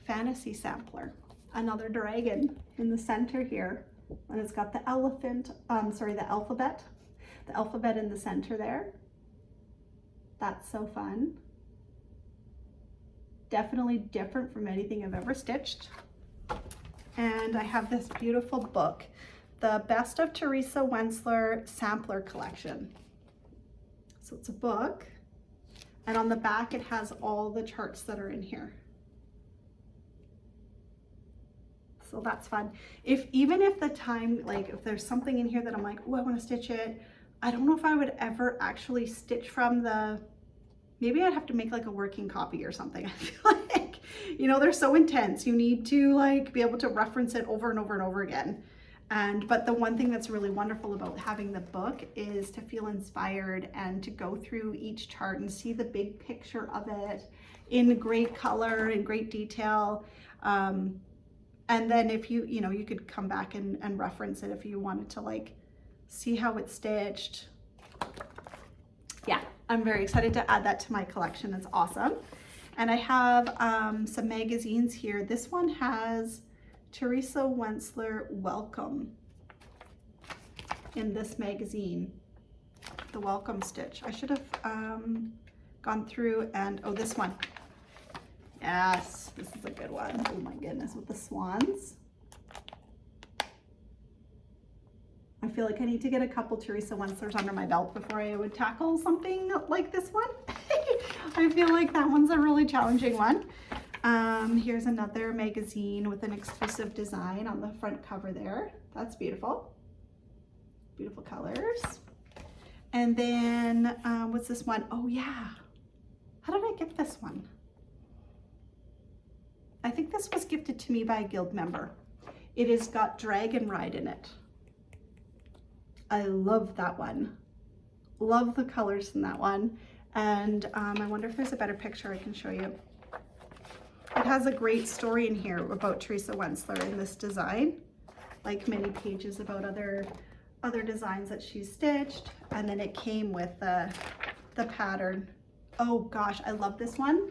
Fantasy Sampler, another dragon in the center here. And it's got the elephant, the alphabet in the center there. That's so fun. Definitely different from anything I've ever stitched. And I have this beautiful book, the Best of Teresa Wensler Sampler Collection. So it's a book, and on the back it has all the charts that are in here. So that's fun. Even if the time, like if there's something in here that I'm like, oh, I want to stitch it, I don't know if I would ever actually stitch from the, maybe I'd have to make like a working copy or something. I feel like, you know, they're so intense. You need to like be able to reference it over and over and over again. But the one thing that's really wonderful about having the book is to feel inspired and to go through each chart and see the big picture of it in great color and great detail. And then if you know, you could come back and reference it if you wanted to like see how it's stitched. Yeah, I'm very excited to add that to my collection. It's awesome. And I have some magazines here. This one has Teresa Wensler Welcome in this magazine, the Welcome stitch. I should have gone through and, oh, this one. Yes, this is a good one. Oh my goodness, with the swans. I feel like I need to get a couple Teresa Wenslers under my belt before I would tackle something like this one. I feel like that one's a really challenging one. Here's another magazine with an exclusive design on the front cover there. That's beautiful. Beautiful colors. And then, what's this one? Oh yeah. How did I get this one? I think this was gifted to me by a guild member. It has got Dragon Ride in it. I love that one. Love the colors in that one. And I wonder if there's a better picture I can show you. It has a great story in here about Teresa Wensler in this design, like many pages about other designs that she's stitched. And then it came with the pattern. Oh gosh, I love this one.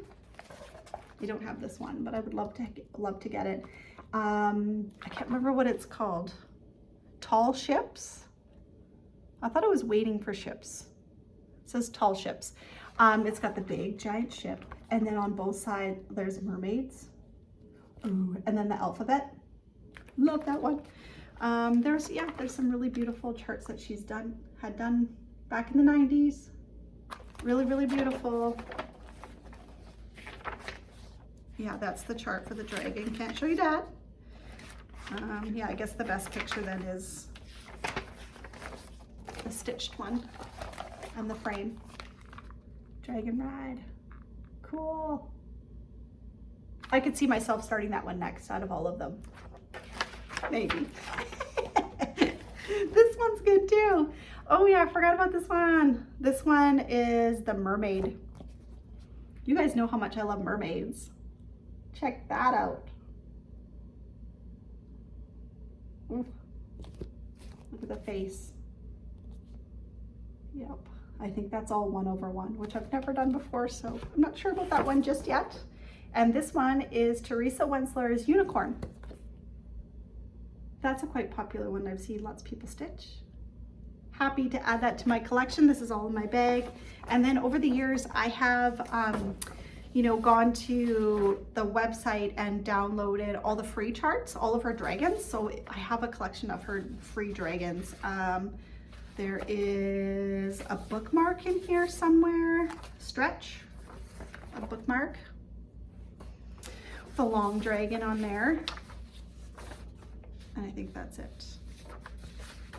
I don't have this one, but I would love to get it. I can't remember what it's called. Tall Ships? I thought it was Waiting for Ships. It says Tall Ships. It's got the big giant ship, and then on both sides there's mermaids. Ooh, and then the alphabet. Love that one. There's some really beautiful charts that she's had done back in the 90s. Really, really beautiful. Yeah, that's the chart for the dragon. Can't show you that. Yeah, I guess the best picture then is the stitched one and the frame. Dragon ride. Cool. I could see myself starting that one next out of all of them. Maybe. This one's good too. Oh yeah, I forgot about this one. This one is the mermaid. You guys know how much I love mermaids. Check that out. Oof. Look at the face. Yep. I think that's all 1/1, which I've never done before, so I'm not sure about that one just yet. And this one is Teresa Wensler's Unicorn. That's a quite popular one I've seen lots of people stitch. Happy to add that to my collection. This is all in my bag. And then over the years, I have, you know, gone to the website and downloaded all the free charts, all of her dragons. So I have a collection of her free dragons. There is a bookmark in here somewhere, stretch, a bookmark with a long dragon on there. And I think that's it.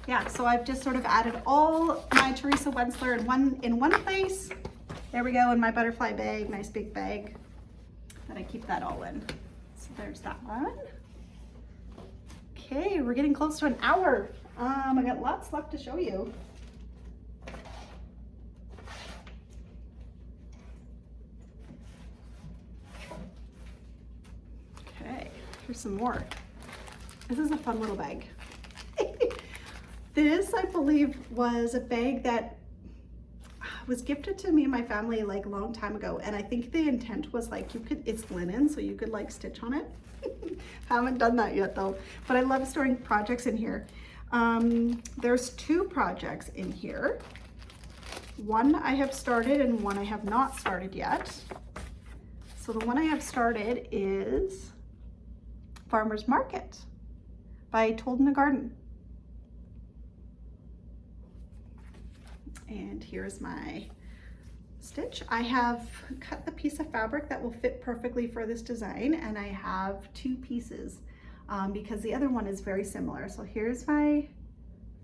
Yeah, so I've just sort of added all my Teresa Wensler in one place. There we go, in my butterfly bag, nice big bag that I keep that all in. So there's that one. Okay, we're getting close to an hour. I got lots left to show you. Okay, here's some more. This is a fun little bag. This, I believe, was a bag that was gifted to me and my family like a long time ago. And I think the intent was like, it's linen, so you could like stitch on it. Haven't done that yet though, but I love storing projects in here. There's 2 projects in here. One I have started and one I have not started yet. So the one I have started is Farmer's Market by Told in the Garden. And here's my stitch. I have cut the piece of fabric that will fit perfectly for this design, and I have 2 pieces because the other one is very similar. So here's my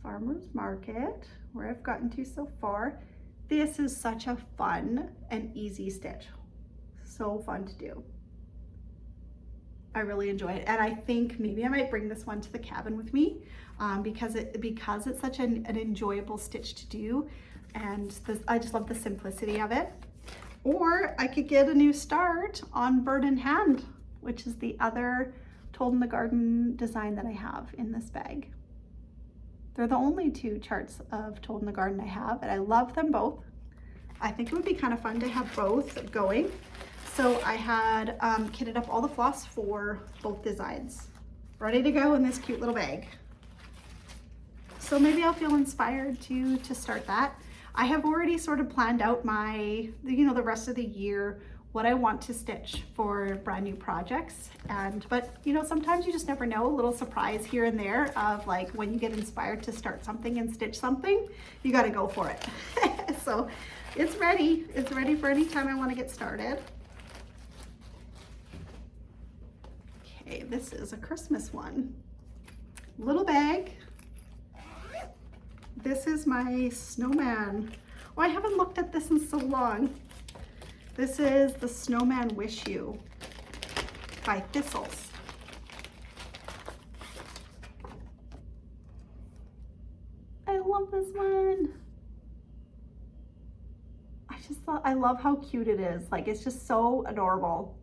Farmer's Market, where I've gotten to so far. This is such a fun and easy stitch. So fun to do. I really enjoy it, and I think maybe I might bring this one to the cabin with me because it's such an enjoyable stitch to do, and I just love the simplicity of it. Or I could get a new start on Bird in Hand, which is the other Told in the Garden design that I have in this bag. They're the only 2 charts of Told in the Garden I have, and I love them both. I think it would be kind of fun to have both going. So I had kitted up all the floss for both designs, ready to go in this cute little bag. So maybe I'll feel inspired to start that. I have already sort of planned out my, the rest of the year, what I want to stitch for brand new projects. But sometimes you just never know, a little surprise here and there of like when you get inspired to start something and stitch something, you got to go for it. So it's ready. It's ready for any time I want to get started. Okay, this is a Christmas one. Little bag. This is my snowman. Oh, I haven't looked at this in so long. This is the Snowman Wish You by Thistles. I love this one. I love how cute it is. Like, it's just so adorable.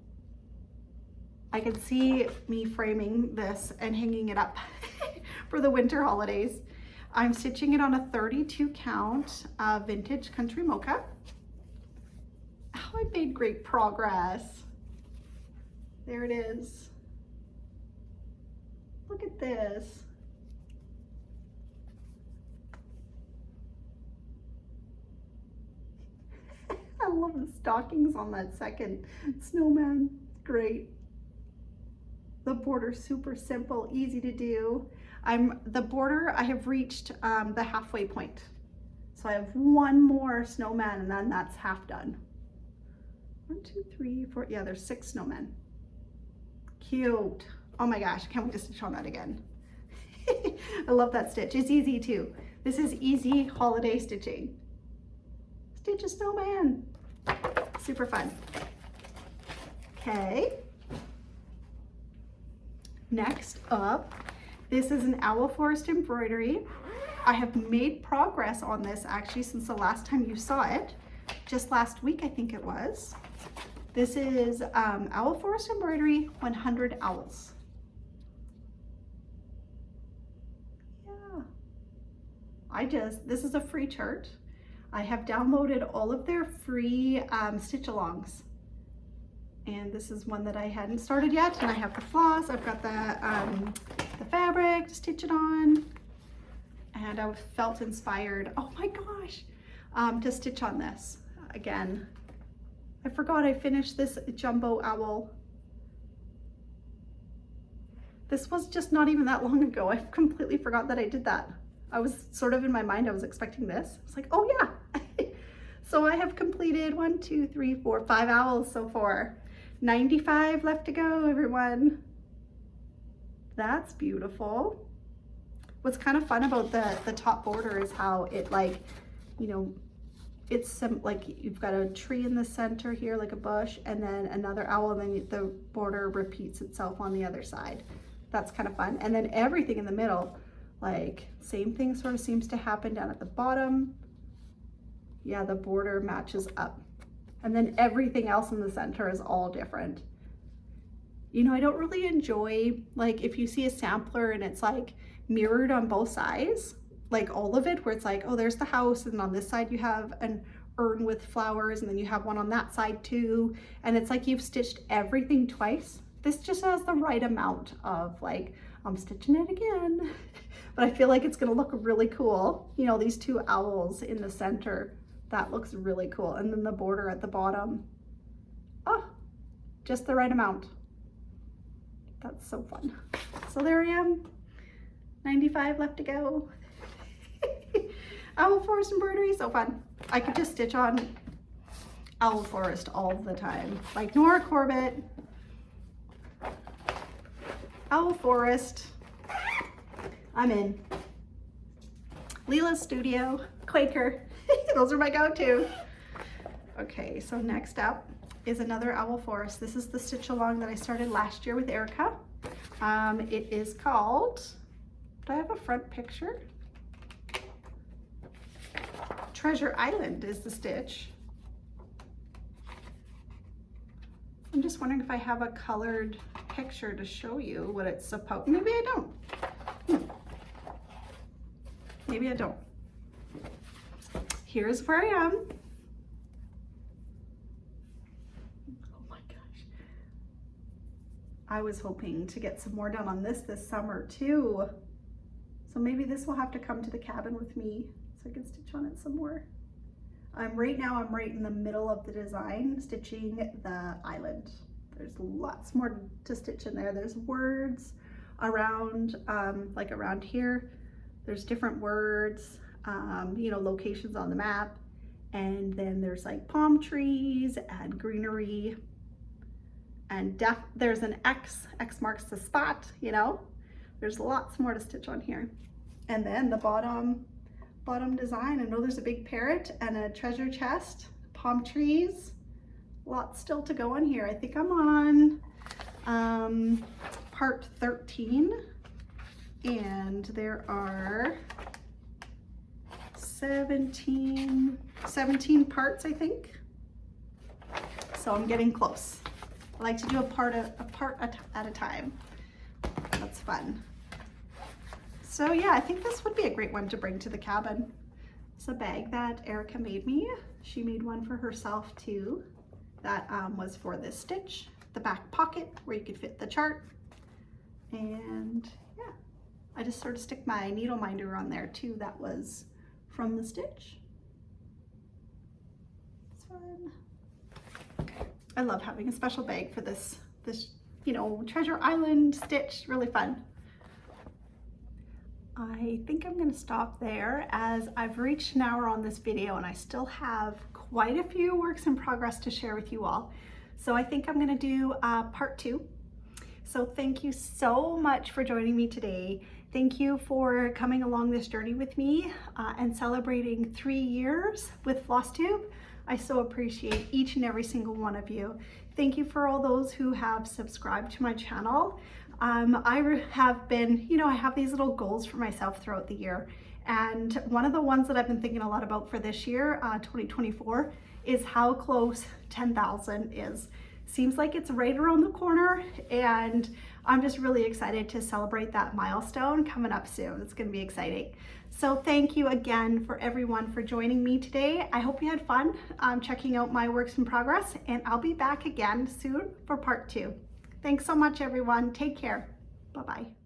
I can see me framing this and hanging it up for the winter holidays. I'm stitching it on a 32 count vintage country mocha. Oh, I made great progress. There it is. Look at this. I love the stockings on that second snowman. Great. The border's super simple, easy to do. The border, I have reached the halfway point. So I have one more snowman and then that's half done. 1, 2, 3, 4, yeah, there's 6 snowmen. Cute. Oh my gosh, I can't wait to stitch on that again. I love that stitch. It's easy too. This is easy holiday stitching. Stitch a snowman. Super fun. Okay. Next up, this is an owl forest embroidery. I have made progress on this actually since the last time you saw it. Just last week, I think it was. This is Owl Forest Embroidery 100 Owls. Yeah. This is a free chart. I have downloaded all of their free stitch alongs. And this is one that I hadn't started yet. And I have the floss, I've got the fabric to stitch it on. And I felt inspired, oh my gosh, to stitch on this again. I forgot I finished this jumbo owl. This was just not even that long ago. I completely forgot that I did that. I was sort of in my mind, I was expecting this. I was like, oh yeah. So I have completed 1, 2, 3, 4, 5 owls so far. 95 left to go, everyone. That's beautiful. What's kind of fun about the top border is how it, like, you know, it's some, like, you've got a tree in the center here, like a bush, and then another owl, and then the border repeats itself on the other side. That's kind of fun. And then everything in the middle, like, same thing sort of seems to happen down at the bottom. Yeah, the border matches up. And then everything else in the center is all different. You know, I don't really enjoy, like, if you see a sampler and it's like mirrored on both sides, like all of it, where it's like, oh, there's the house, and on this side you have an urn with flowers, and then you have one on that side too, and it's like you've stitched everything twice. This just has the right amount of, like, I'm stitching it again. But I feel like it's gonna look really cool. You know, these 2 owls in the center, that looks really cool. And then the border at the bottom, oh, just the right amount. That's so fun. So there I am, 95 left to go. Owl Forest embroidery, so fun. I could just stitch on Owl Forest all the time. Like Nora, Corbett, Owl Forest, I'm in. Leela's Studio, Quaker, those are my go-to. Okay, so next up is another Owl Forest. This is the stitch along that I started last year with Erica. It is called, do I have a front picture? Treasure Island is the stitch. I'm just wondering if I have a colored picture to show you what it's supposed, maybe I don't. Maybe I don't. Here's where I am. Oh my gosh. I was hoping to get some more done on this summer too. So maybe this will have to come to the cabin with me so I can stitch on it some more. Right now I'm right in the middle of the design, stitching the island. There's lots more to stitch in there. There's words around, like around here. There's different words, you know, locations on the map. And then there's like palm trees and greenery. And there's an X marks the spot, you know. There's lots more to stitch on here. And then the bottom design, I know there's a big parrot and a treasure chest, palm trees, lots still to go on here. I think I'm on part 13, and there are 17 parts, I think. So I'm getting close. I like to do a part at a time. That's fun. So yeah, I think this would be a great one to bring to the cabin. It's a bag that Erica made me. She made one for herself too. That was for this stitch, the back pocket where you could fit the chart. And yeah, I just sort of stick my needle minder on there too. That was from the stitch. It's fun. I love having a special bag for this you know, Treasure Island stitch, really fun. I think I'm going to stop there as I've reached an hour on this video and I still have quite a few works in progress to share with you all. So I think I'm going to do part 2. So thank you so much for joining me today. Thank you for coming along this journey with me and celebrating 3 years with Flosstube. I so appreciate each and every single one of you. Thank you for all those who have subscribed to my channel. I have been, you know, I have these little goals for myself throughout the year. And one of the ones that I've been thinking a lot about for this year, 2024, is how close 10,000 is. Seems like it's right around the corner, and I'm just really excited to celebrate that milestone coming up soon. It's going to be exciting. So thank you again for everyone for joining me today. I hope you had fun checking out my works in progress, and I'll be back again soon for part 2. Thanks so much, everyone. Take care. Bye-bye.